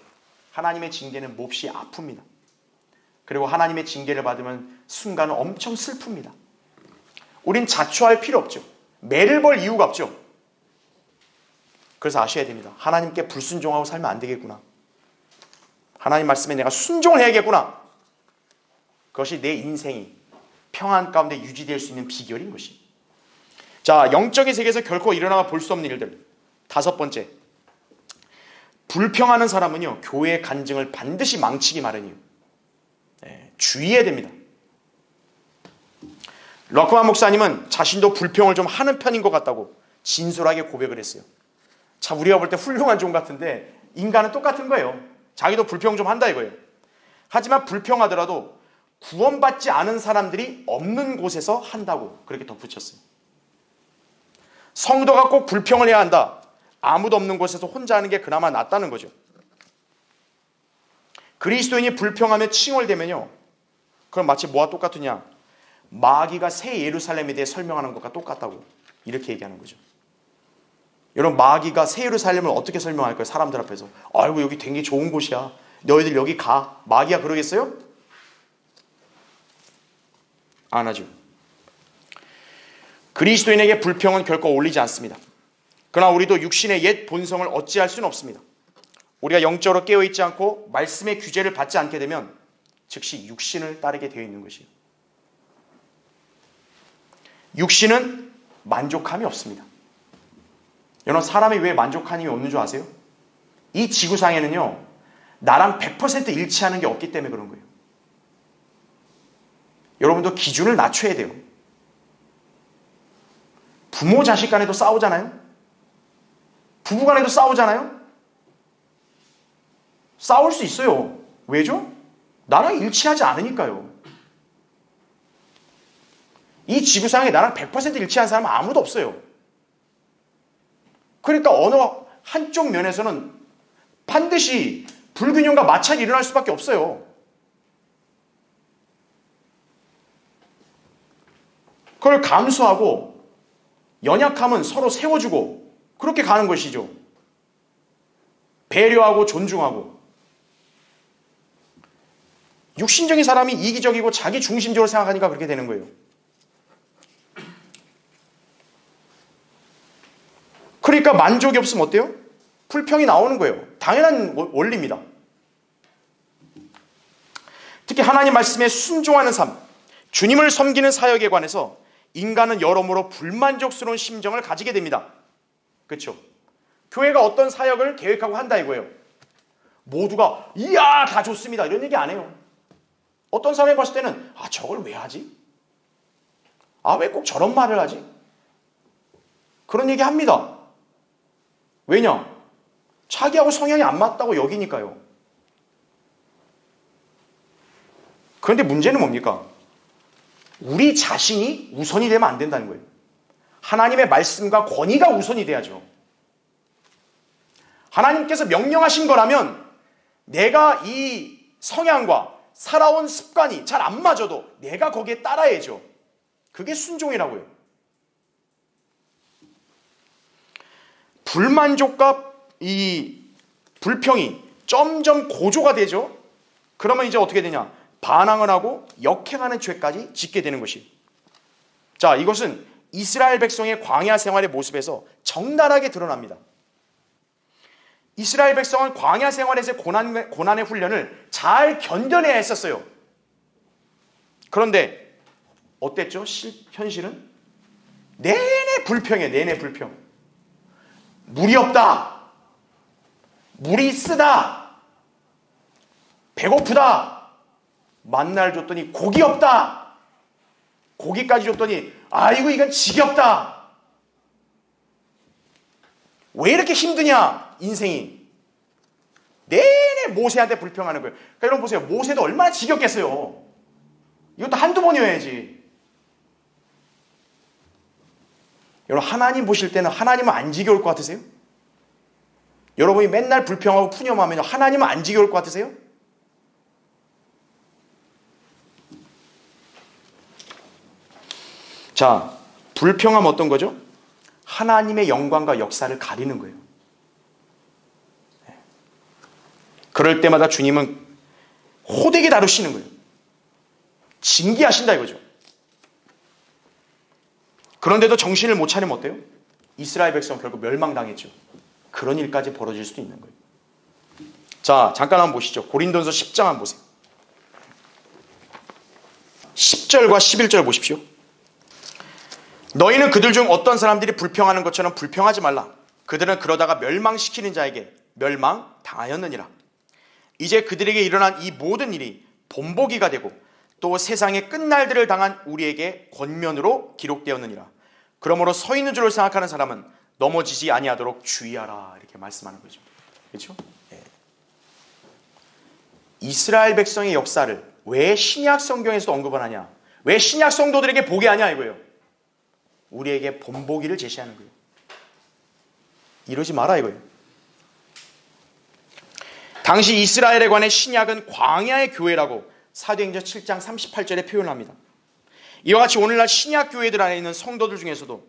하나님의 징계는 몹시 아픕니다. 그리고 하나님의 징계를 받으면 순간은 엄청 슬픕니다. 우린 자초할 필요 없죠. 매를 벌 이유가 없죠. 그래서 아셔야 됩니다. 하나님께 불순종하고 살면 안 되겠구나. 하나님 말씀에 내가 순종을 해야겠구나. 그것이 내 인생이 평안 가운데 유지될 수 있는 비결인 것이. 자, 영적인 세계에서 결코 일어나 볼 수 없는 일들. 5번째, 불평하는 사람은요, 교회의 간증을 반드시 망치기 마련이에요. 주의해야 됩니다. 러크만 목사님은 자신도 불평을 좀 하는 편인 것 같다고 진솔하게 고백을 했어요. 참 우리가 볼 때 훌륭한 종 같은데 인간은 똑같은 거예요. 자기도 불평 좀 한다 이거예요. 하지만 불평하더라도 구원받지 않은 사람들이 없는 곳에서 한다고 그렇게 덧붙였어요. 성도가 꼭 불평을 해야 한다. 아무도 없는 곳에서 혼자 하는 게 그나마 낫다는 거죠. 그리스도인이 불평하며 칭얼대면요, 그럼 마치 뭐와 똑같으냐? 마귀가 새 예루살렘에 대해 설명하는 것과 똑같다고 이렇게 얘기하는 거죠. 여러분, 마귀가 새 예루살렘을 어떻게 설명할까요? 사람들 앞에서. 아이고 여기 되게 좋은 곳이야. 너희들 여기 가. 마귀가 그러겠어요? 안 하죠. 그리스도인에게 불평은 결코 어울리지 않습니다. 그러나 우리도 육신의 옛 본성을 어찌할 수는 없습니다. 우리가 영적으로 깨어있지 않고 말씀의 규제를 받지 않게 되면 즉시 육신을 따르게 되어 있는 것이에요. 육신은 만족함이 없습니다. 여러분, 사람이 왜 만족함이 없는 줄 아세요? 이 지구상에는요, 나랑 100% 일치하는 게 없기 때문에 그런 거예요. 여러분도 기준을 낮춰야 돼요. 부모 자식 간에도 싸우잖아요. 부부 간에도 싸우잖아요. 싸울 수 있어요. 왜죠? 나랑 일치하지 않으니까요. 이 지구상에 나랑 100% 일치한 사람은 아무도 없어요. 그러니까 어느 한쪽 면에서는 반드시 불균형과 마찰이 일어날 수밖에 없어요. 그걸 감수하고 연약함은 서로 세워주고 그렇게 가는 것이죠. 배려하고 존중하고. 육신적인 사람이 이기적이고 자기 중심적으로 생각하니까 그렇게 되는 거예요. 그러니까 만족이 없으면 어때요? 불평이 나오는 거예요. 당연한 원리입니다. 특히 하나님 말씀에 순종하는 삶, 주님을 섬기는 사역에 관해서 인간은 여러모로 불만족스러운 심정을 가지게 됩니다. 그렇죠? 교회가 어떤 사역을 계획하고 한다 이거예요. 모두가 이야 다 좋습니다 이런 얘기 안 해요. 어떤 사람이 봤을 때는 저걸 왜 하지? 왜 꼭 저런 말을 하지? 그런 얘기 합니다. 왜냐? 자기하고 성향이 안 맞다고 여기니까요. 그런데 문제는 뭡니까? 우리 자신이 우선이 되면 안 된다는 거예요. 하나님의 말씀과 권위가 우선이 돼야죠. 하나님께서 명령하신 거라면 내가 이 성향과 살아온 습관이 잘 안 맞아도 내가 거기에 따라야죠. 그게 순종이라고요. 불만족과 이 불평이 점점 고조가 되죠. 그러면 이제 어떻게 되냐? 반항을 하고 역행하는 죄까지 짓게 되는 것이. 자, 이것은 이스라엘 백성의 광야 생활의 모습에서 적나라하게 드러납니다. 이스라엘 백성은 광야 생활에서의 고난의 훈련을 잘 견뎌내야 했었어요. 그런데 어땠죠? 현실은 내내 불평이에요. 내내 불평. 물이 없다. 물이 쓰다. 배고프다. 만날 줬더니 고기 없다. 고기까지 줬더니 아이고 이건 지겹다. 왜 이렇게 힘드냐 인생이. 내내 모세한테 불평하는 거예요. 그러니까 여러분 보세요. 모세도 얼마나 지겹겠어요. 이것도 한두 번이어야지. 여러분 하나님 보실 때는 하나님은 안 지겨울 것 같으세요? 여러분이 맨날 불평하고 푸념하면 하나님은 안 지겨울 것 같으세요? 자, 불평하면 어떤 거죠? 하나님의 영광과 역사를 가리는 거예요. 그럴 때마다 주님은 호되게 다루시는 거예요. 징계하신다 이거죠. 그런데도 정신을 못 차리면 어때요? 이스라엘 백성은 결국 멸망당했죠. 그런 일까지 벌어질 수도 있는 거예요. 자, 잠깐 한번 보시죠. 고린도전서 10장 한번 보세요. 10절과 11절 보십시오. 너희는 그들 중 어떤 사람들이 불평하는 것처럼 불평하지 말라. 그들은 그러다가 멸망시키는 자에게 멸망당하였느니라. 이제 그들에게 일어난 이 모든 일이 본보기가 되고 또 세상의 끝날들을 당한 우리에게 권면으로 기록되었느니라. 그러므로 서 있는 줄을 생각하는 사람은 넘어지지 아니하도록 주의하라. 이렇게 말씀하는 거죠. 그렇죠? 네. 이스라엘 백성의 역사를 왜 신약 성경에서 언급을 하냐? 왜 신약 성도들에게 보게 하냐 이거예요. 우리에게 본보기를 제시하는 거예요. 이러지 마라 이거예요. 당시 이스라엘에 관해 신약은 광야의 교회라고 사도행전 7장 38절에 표현합니다. 이와 같이 오늘날 신약 교회들 안에 있는 성도들 중에서도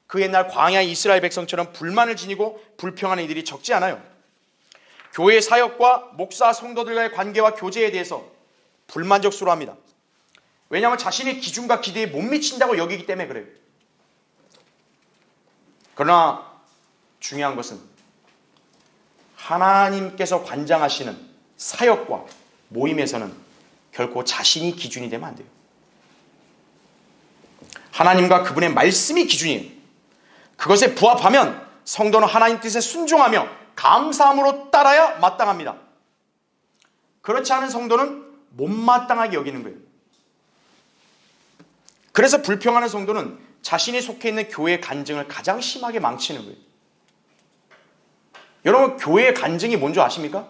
그 옛날 광야의 이스라엘 백성처럼 불만을 지니고 불평하는 이들이 적지 않아요. 교회의 사역과 목사 성도들과의 관계와 교제에 대해서 불만족스러워합니다. 왜냐하면 자신의 기준과 기대에 못 미친다고 여기기 때문에 그래요. 그러나 중요한 것은 하나님께서 관장하시는 사역과 모임에서는 결코 자신이 기준이 되면 안 돼요. 하나님과 그분의 말씀이 기준이에요. 그것에 부합하면 성도는 하나님 뜻에 순종하며 감사함으로 따라야 마땅합니다. 그렇지 않은 성도는 못마땅하게 여기는 거예요. 그래서 불평하는 성도는 자신이 속해 있는 교회의 간증을 가장 심하게 망치는 거예요. 여러분 교회의 간증이 뭔지 아십니까?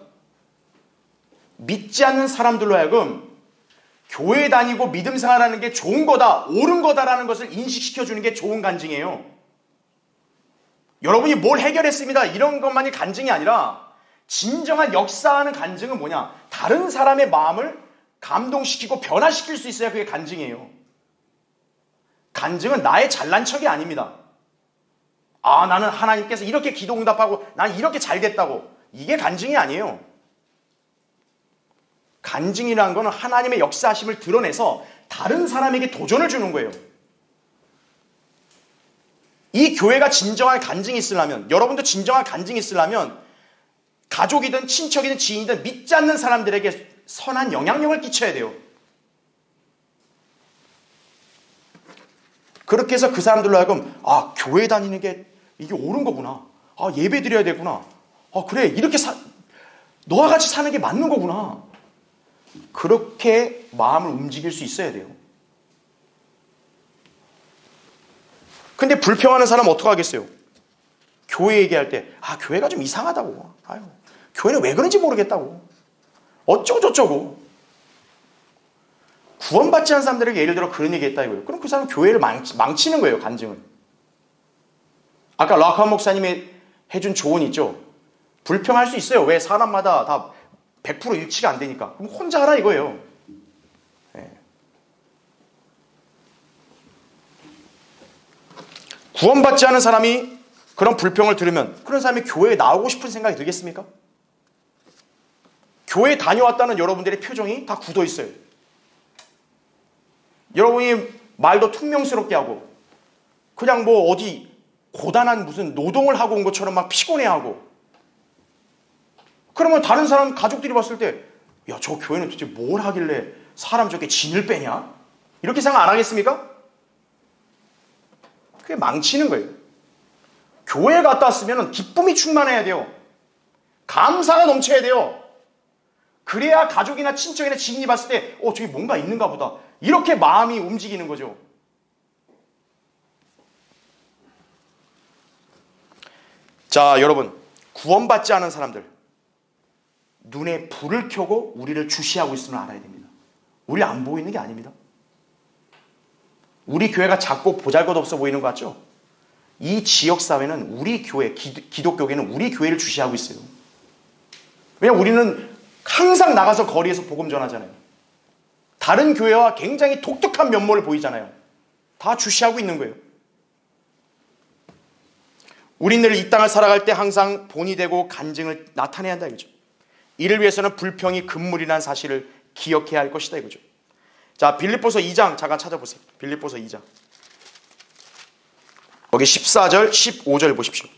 믿지 않는 사람들로 하여금 교회 다니고 믿음 생활하는 게 좋은 거다, 옳은 거다라는 것을 인식시켜주는 게 좋은 간증이에요. 여러분이 뭘 해결했습니다 이런 것만이 간증이 아니라 진정한 역사하는 간증은 뭐냐? 다른 사람의 마음을 감동시키고 변화시킬 수 있어야 그게 간증이에요. 간증은 나의 잘난 척이 아닙니다. 아, 나는 하나님께서 이렇게 기도 응답하고 난 이렇게 잘 됐다고. 이게 간증이 아니에요. 간증이라는 것은 하나님의 역사하심을 드러내서 다른 사람에게 도전을 주는 거예요. 이 교회가 진정한 간증이 있으려면, 여러분도 진정한 간증이 있으려면 가족이든 친척이든 지인이든 믿지 않는 사람들에게 선한 영향력을 끼쳐야 돼요. 그렇게 해서 그 사람들로 하여금 아, 교회 다니는 게 이게 옳은 거구나. 아, 예배 드려야 되구나. 아, 그래. 이렇게 너와 같이 사는 게 맞는 거구나. 그렇게 마음을 움직일 수 있어야 돼요. 근데 불평하는 사람은 어떡하겠어요? 교회 얘기할 때 아, 교회가 좀 이상하다고. 아유, 교회는 왜 그런지 모르겠다고. 어쩌고 저쩌고. 구원받지 않은 사람들에게 예를 들어 그런 얘기 했다 이거예요. 그럼 그 사람은 교회를 망치는 거예요, 간증을. 아까 락한 목사님이 해준 조언 있죠? 불평할 수 있어요. 왜? 사람마다 다 100% 일치가 안 되니까. 그럼 혼자 하라 이거예요. 네. 구원받지 않은 사람이 그런 불평을 들으면 그런 사람이 교회에 나오고 싶은 생각이 들겠습니까? 교회에 다녀왔다는 여러분들의 표정이 다 굳어 있어요. 여러분이 말도 퉁명스럽게 하고 그냥 뭐 어디 고단한 무슨 노동을 하고 온 것처럼 막 피곤해하고, 그러면 다른 사람 가족들이 봤을 때 야, 저 교회는 도대체 뭘 하길래 사람 저렇게 진을 빼냐? 이렇게 생각 안 하겠습니까? 그게 망치는 거예요. 교회 갔다 왔으면 기쁨이 충만해야 돼요. 감사가 넘쳐야 돼요. 그래야 가족이나 친척이나 지인이 봤을 때 저기 뭔가 있는가 보다, 이렇게 마음이 움직이는 거죠. 자, 여러분, 구원받지 않은 사람들 눈에 불을 켜고 우리를 주시하고 있음을 알아야 됩니다. 우리 안 보이는 게 아닙니다. 우리 교회가 작고 보잘것없어 보이는 것 같죠? 이 지역사회는 우리 교회, 기독교계는 우리 교회를 주시하고 있어요. 왜냐하면 우리는 항상 나가서 거리에서 복음 전하잖아요. 다른 교회와 굉장히 독특한 면모를 보이잖아요. 다 주시하고 있는 거예요. 우리는 이 땅을 살아갈 때 항상 본이 되고 간증을 나타내야 한다 이거죠. 이를 위해서는 불평이 금물이라는 사실을 기억해야 할 것이다 이거죠. 자, 빌립보서 2장 잠깐 찾아보세요. 빌립보서 2장. 거기 14절, 15절 보십시오.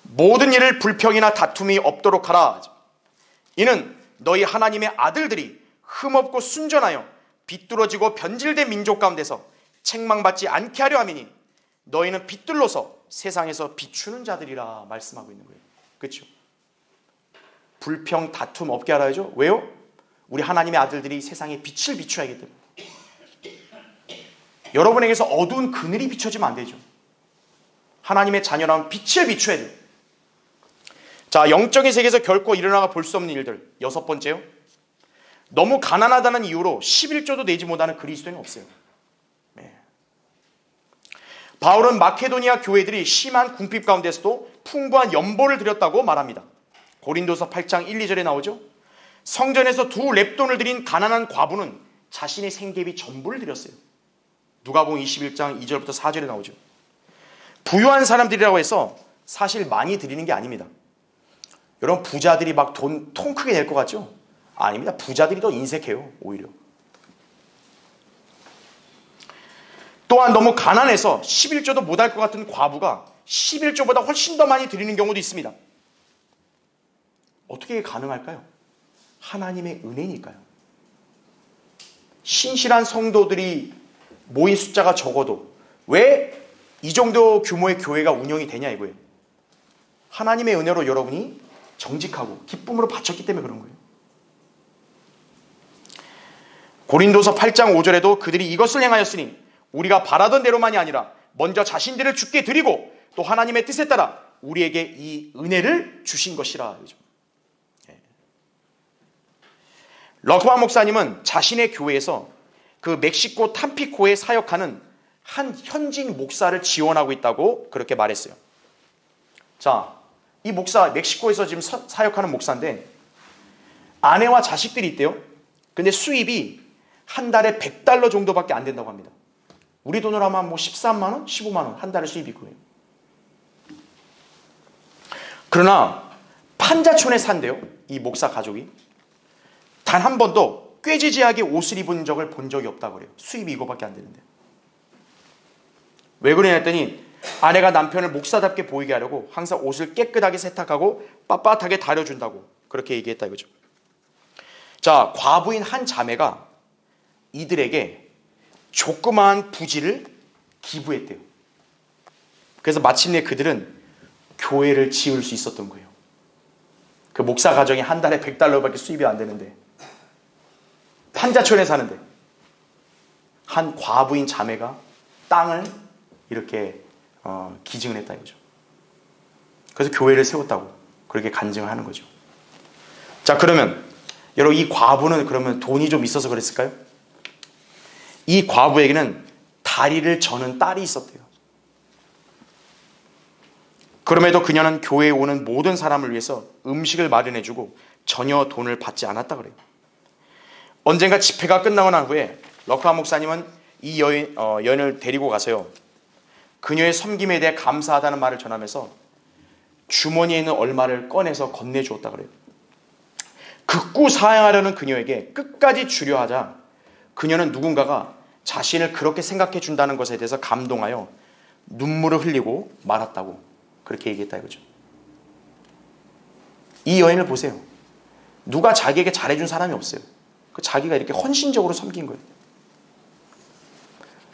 모든 일을 불평이나 다툼이 없도록 하라. 이는 너희 하나님의 아들들이 흠없고 순전하여 비뚤어지고 변질된 민족 가운데서 책망받지 않게 하려 함이니 너희는 빛들로서 세상에서 비추는 자들이라 말씀하고 있는 거예요. 그렇죠? 불평, 다툼 없게 하라죠. 왜요? 우리 하나님의 아들들이 세상에 빛을 비춰야기 때문에. 여러분에게서 어두운 그늘이 비춰지면 안 되죠. 하나님의 자녀라면 빛을 비춰야 돼요. 자, 영적인 세계에서 결코 일어나가 볼 수 없는 일들. 6번째요. 너무 가난하다는 이유로 11조도 내지 못하는 그리스도인은 없어요. 네. 바울은 마케도니아 교회들이 심한 궁핍 가운데서도 풍부한 연보를 드렸다고 말합니다. 고린도서 8장 1, 2절에 나오죠. 성전에서 2렙돈을 드린 가난한 과부는 자신의 생계비 전부를 드렸어요. 누가복음 21장 2절부터 4절에 나오죠. 부유한 사람들이라고 해서 사실 많이 드리는 게 아닙니다. 여러분, 부자들이 막 돈 통 크게 낼 것 같죠? 아닙니다. 부자들이 더 인색해요. 오히려. 또한 너무 가난해서 11조도 못할 것 같은 과부가 11조보다 훨씬 더 많이 드리는 경우도 있습니다. 어떻게 가능할까요? 하나님의 은혜니까요. 신실한 성도들이 모인 숫자가 적어도 왜 이 정도 규모의 교회가 운영이 되냐 이거예요. 하나님의 은혜로 여러분이 정직하고 기쁨으로 바쳤기 때문에 그런 거예요. 고린도서 8장 5절에도 그들이 이것을 행하였으니 우리가 바라던 대로만이 아니라 먼저 자신들을 주께 드리고 또 하나님의 뜻에 따라 우리에게 이 은혜를 주신 것이라. 러크만 목사님은 자신의 교회에서 그 멕시코 탐피코에 사역하는 한 현직 목사를 지원하고 있다고 그렇게 말했어요. 자, 이 목사 멕시코에서 지금 사역하는 목사인데 아내와 자식들이 있대요. 근데 수입이 한 달에 $100 정도밖에 안 된다고 합니다. 우리 돈으로 하면 뭐 13만 원, 15만 원 한 달에 수입이 그거예요. 그러나 판자촌에 산대요. 이 목사 가족이. 단 한 번도 꾀지지하게 옷을 입은 적을 본 적이 없다고 그래요. 수입이 이거밖에 안 되는데. 왜 그러냐 했더니 아내가 남편을 목사답게 보이게 하려고 항상 옷을 깨끗하게 세탁하고 빳빳하게 다려준다고 그렇게 얘기했다 이거죠. 자, 과부인 한 자매가 이들에게 조그마한 부지를 기부했대요. 그래서 마침내 그들은 교회를 지을 수 있었던 거예요. 그 목사 가정이 한 달에 $100밖에 수입이 안 되는데, 판자촌에 사는데 한 과부인 자매가 땅을 이렇게 기증을 했다 이거죠. 그래서 교회를 세웠다고 그렇게 간증을 하는 거죠. 자, 그러면 여러분, 이 과부는 그러면 돈이 좀 있어서 그랬을까요? 이 과부에게는 다리를 저는 딸이 있었대요. 그럼에도 그녀는 교회에 오는 모든 사람을 위해서 음식을 마련해주고 전혀 돈을 받지 않았다 그래요. 언젠가 집회가 끝나고 난 후에 러크아 목사님은 이 여인을 데리고 가서요, 그녀의 섬김에 대해 감사하다는 말을 전하면서 주머니에 있는 얼마를 꺼내서 건네주었다 그래요. 극구 사양하려는 그녀에게 끝까지 주려 하자 그녀는 누군가가 자신을 그렇게 생각해 준다는 것에 대해서 감동하여 눈물을 흘리고 말았다고 그렇게 얘기했다 이거죠. 이 여인을 보세요. 누가 자기에게 잘해준 사람이 없어요. 자기가 이렇게 헌신적으로 섬긴 거예요.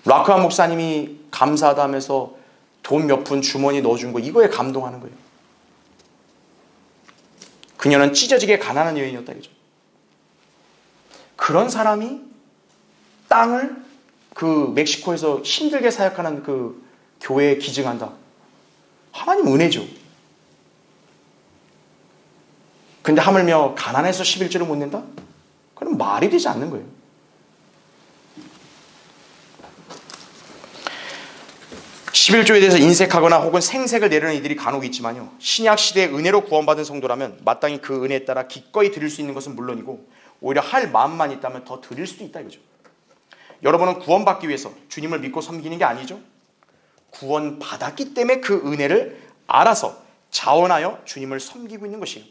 라크아 목사님이 감사하다 하면서 돈 몇 푼 주머니 넣어준 거, 이거에 감동하는 거예요. 그녀는 찢어지게 가난한 여인이었다 이거죠. 그런 사람이 땅을 그 멕시코에서 힘들게 사역하는 그 교회에 기증한다. 하나님 은혜죠. 근데 하물며 가난해서 11조를 못 낸다? 그럼 말이 되지 않는 거예요. (11조에) 대해서 인색하거나 혹은 생색을 내려는 이들이 간혹 있지만요, 신약 시대의 은혜로 구원받은 성도라면 마땅히 그 은혜에 따라 기꺼이 드릴 수 있는 것은 물론이고 오히려 할 마음만 있다면 더 드릴 수도 있다 이거죠. 여러분은 구원받기 위해서 주님을 믿고 섬기는 게 아니죠. 구원받았기 때문에 그 은혜를 알아서 자원하여 주님을 섬기고 있는 것이에요.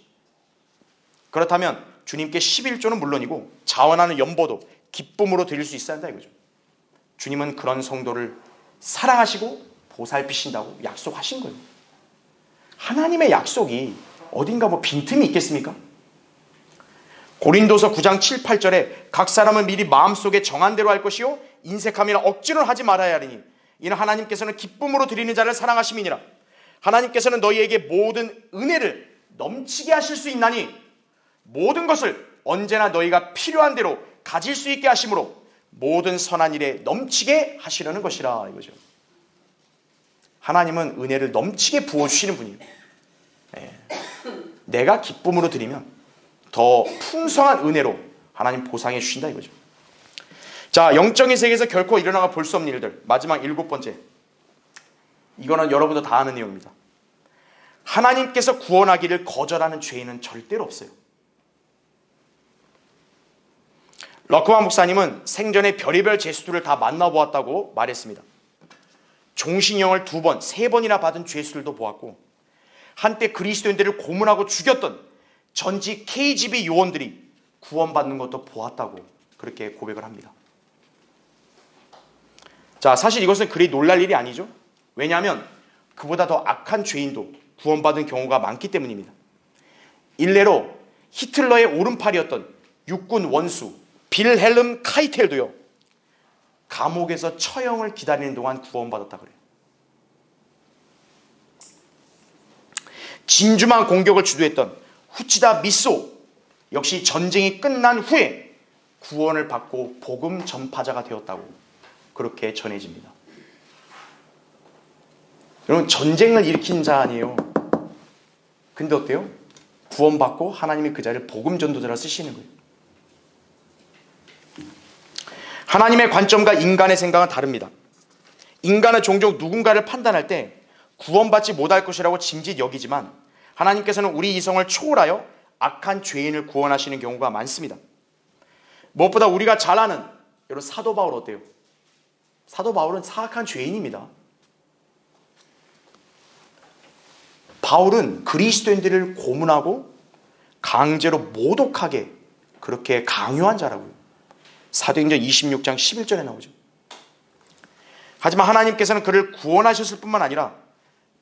그렇다면 주님께 11조는 물론이고 자원하는 연보도 기쁨으로 드릴 수 있어야 한다 이거죠. 주님은 그런 성도를 사랑하시고 보살피신다고 약속하신 거예요. 하나님의 약속이 어딘가 빈틈이 있겠습니까? 고린도서 9장 7, 8절에 각 사람은 미리 마음속에 정한 대로 할 것이요 인색함이나 억지로는 하지 말아야 하리니 이는 하나님께서는 기쁨으로 드리는 자를 사랑하심이니라. 하나님께서는 너희에게 모든 은혜를 넘치게 하실 수 있나니 모든 것을 언제나 너희가 필요한 대로 가질 수 있게 하심으로 모든 선한 일에 넘치게 하시려는 것이라 이거죠. 하나님은 은혜를 넘치게 부어주시는 분이에요. 내가 기쁨으로 드리면 더 풍성한 은혜로 하나님 보상해 주신다 이거죠. 자, 영적인 세계에서 결코 일어나가 볼 수 없는 일들, 마지막 7번째, 이거는 여러분도 다 아는 내용입니다. 하나님께서 구원하기를 거절하는 죄인은 절대로 없어요. 러크만 목사님은 생전에 별의별 죄수들을 다 만나보았다고 말했습니다. 종신형을 2번, 3번이나 받은 죄수들도 보았고 한때 그리스도인들을 고문하고 죽였던 전직 KGB 요원들이 구원받는 것도 보았다고 그렇게 고백을 합니다. 자, 사실 이것은 그리 놀랄 일이 아니죠. 왜냐하면 그보다 더 악한 죄인도 구원받은 경우가 많기 때문입니다. 일례로 히틀러의 오른팔이었던 육군 원수 빌헬름 카이텔도요, 감옥에서 처형을 기다리는 동안 구원받았다 그래요. 진주만 공격을 주도했던 후치다 미소 역시 전쟁이 끝난 후에 구원을 받고 복음 전파자가 되었다고 그렇게 전해집니다. 여러분, 전쟁을 일으킨 자 아니에요. 근데 어때요? 구원받고 하나님이 그 자를 복음 전도자로 쓰시는 거예요. 하나님의 관점과 인간의 생각은 다릅니다. 인간은 종종 누군가를 판단할 때 구원받지 못할 것이라고 짐짓 여기지만 하나님께서는 우리 이성을 초월하여 악한 죄인을 구원하시는 경우가 많습니다. 무엇보다 우리가 잘 아는 여러분 사도 바울 어때요? 사도 바울은 사악한 죄인입니다. 바울은 그리스도인들을 고문하고 강제로 모독하게 그렇게 강요한 자라고요. 사도행전 26장 11절에 나오죠. 하지만 하나님께서는 그를 구원하셨을 뿐만 아니라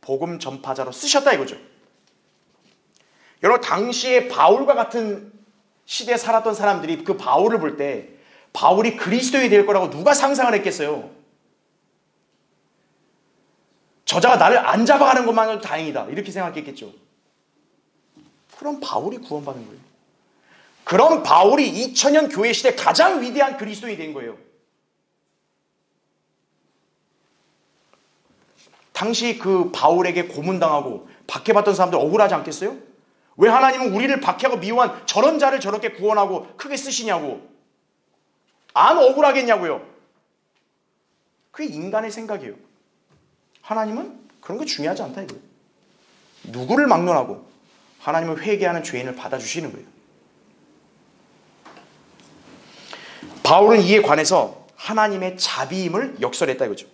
복음 전파자로 쓰셨다 이거죠. 여러분, 당시에 바울과 같은 시대에 살았던 사람들이 그 바울을 볼 때 바울이 그리스도인이 될 거라고 누가 상상을 했겠어요? 저자가 나를 안 잡아가는 것만으로도 다행이다 이렇게 생각했겠죠. 그럼 바울이 구원받은 거예요. 그럼 바울이 2000년 교회 시대 가장 위대한 그리스도인이 된 거예요. 당시 그 바울에게 고문당하고 박해받던 사람들 억울하지 않겠어요? 왜 하나님은 우리를 박해하고 미워한 저런 자를 저렇게 구원하고 크게 쓰시냐고. 안 억울하겠냐고요. 그게 인간의 생각이에요. 하나님은 그런 거 중요하지 않다 이거예요. 누구를 막론하고 하나님은 회개하는 죄인을 받아주시는 거예요. 바울은 이에 관해서 하나님의 자비임을 역설했다 이거죠.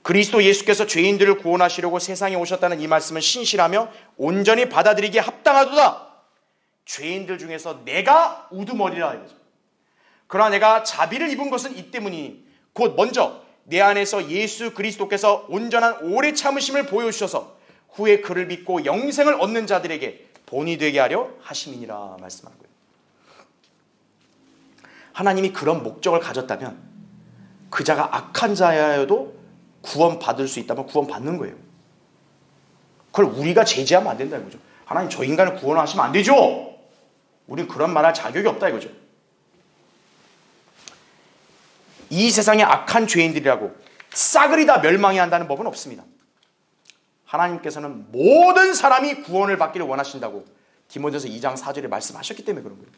그리스도 예수께서 죄인들을 구원하시려고 세상에 오셨다는 이 말씀은 신실하며 온전히 받아들이기에 합당하도다. 죄인들 중에서 내가 우두머리라 이거죠. 그러나 내가 자비를 입은 것은 이 때문이니 곧 먼저 내 안에서 예수 그리스도께서 온전한 오래 참으심을 보여주셔서 후에 그를 믿고 영생을 얻는 자들에게 본이 되게 하려 하심이니라 말씀하는 거예요. 하나님이 그런 목적을 가졌다면 그 자가 악한 자여도 구원받을 수 있다면 구원받는 거예요. 그걸 우리가 제지하면 안 된다 이거죠. 하나님 저 인간을 구원하시면 안 되죠. 우린 그런 말할 자격이 없다 이거죠. 이 세상에 악한 죄인들이라고 싸그리 다 멸망해야 한다는 법은 없습니다. 하나님께서는 모든 사람이 구원을 받기를 원하신다고 디모데서 2장 4절에 말씀하셨기 때문에 그런 거예요.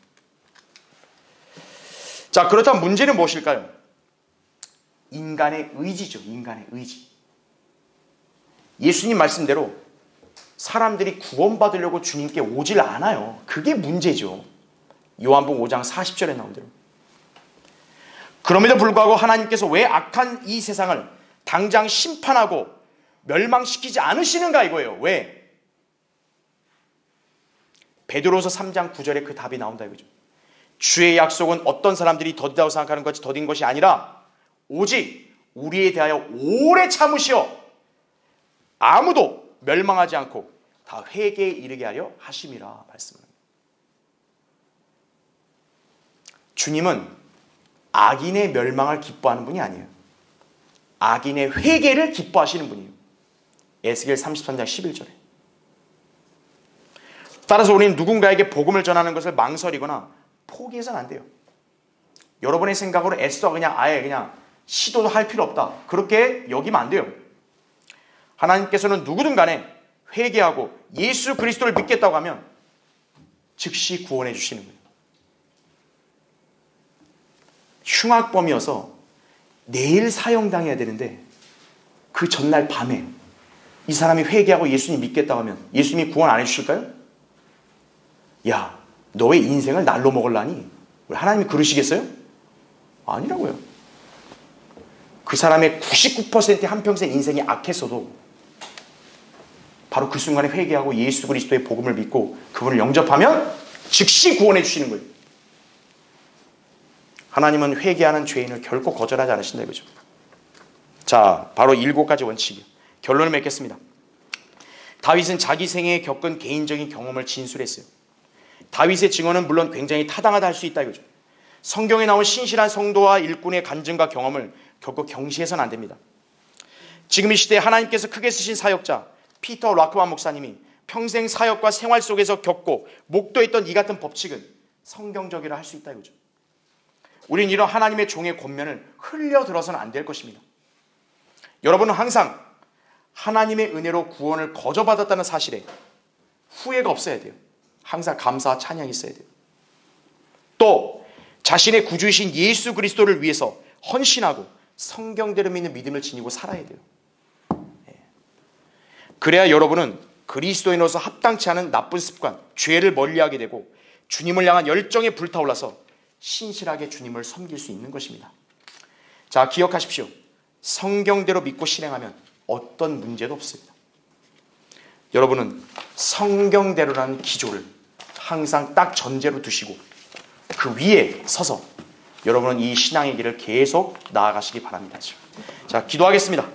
자, 그렇다면 문제는 무엇일까요? 인간의 의지죠. 인간의 의지. 예수님 말씀대로 사람들이 구원받으려고 주님께 오질 않아요. 그게 문제죠. 요한복음 5장 40절에 나온 대로. 그럼에도 불구하고 하나님께서 왜 악한 이 세상을 당장 심판하고 멸망시키지 않으시는가 이거예요. 왜? 베드로서 3장 9절에 그 답이 나온다 이거죠. 주의 약속은 어떤 사람들이 더디다고 생각하는 것이 더딘 것이 아니라 오직 우리에 대하여 오래 참으시어 아무도 멸망하지 않고 다 회개에 이르게 하려 하심이라 말씀합니다. 주님은 악인의 멸망을 기뻐하는 분이 아니에요. 악인의 회개를 기뻐하시는 분이에요. 에스겔 33장 11절에. 따라서 우리는 누군가에게 복음을 전하는 것을 망설이거나 포기해서는 안 돼요. 여러분의 생각으로 애써 그냥 아예 그냥 시도도 할 필요 없다. 그렇게 여기면 안 돼요. 하나님께서는 누구든 간에 회개하고 예수 그리스도를 믿겠다고 하면 즉시 구원해 주시는 거예요. 흉악범이어서 내일 사형당해야 되는데 그 전날 밤에 이 사람이 회개하고 예수님 믿겠다고 하면 예수님이 구원 안 해주실까요? 야, 너의 인생을 날로 먹으려니 하나님이 그러시겠어요? 아니라고요. 그 사람의 99%의 한평생 인생이 악했어도 바로 그 순간에 회개하고 예수 그리스도의 복음을 믿고 그분을 영접하면 즉시 구원해 주시는 거예요. 하나님은 회개하는 죄인을 결코 거절하지 않으신다 이거죠. 자, 바로 7가지 원칙이에요. 결론을 맺겠습니다. 다윗은 자기 생애에 겪은 개인적인 경험을 진술했어요. 다윗의 증언은 물론 굉장히 타당하다 할 수 있다 이거죠. 성경에 나온 신실한 성도와 일꾼의 간증과 경험을 결코 경시해서는 안 됩니다. 지금 이 시대에 하나님께서 크게 쓰신 사역자 피터 락크만 목사님이 평생 사역과 생활 속에서 겪고 목도했던 이 같은 법칙은 성경적이라 할 수 있다 이거죠. 우린 이런 하나님의 종의 권면을 흘려들어서는 안 될 것입니다. 여러분은 항상 하나님의 은혜로 구원을 거저받았다는 사실에 후회가 없어야 돼요. 항상 감사와 찬양이 있어야 돼요. 또 자신의 구주이신 예수 그리스도를 위해서 헌신하고 성경대로 믿는 믿음을 지니고 살아야 돼요. 그래야 여러분은 그리스도인으로서 합당치 않은 나쁜 습관, 죄를 멀리하게 되고 주님을 향한 열정에 불타올라서 신실하게 주님을 섬길 수 있는 것입니다. 자, 기억하십시오. 성경대로 믿고 실행하면 어떤 문제도 없습니다. 여러분은 성경대로라는 기조를 항상 딱 전제로 두시고 그 위에 서서 여러분은 이 신앙의 길을 계속 나아가시기 바랍니다. 자, 기도하겠습니다.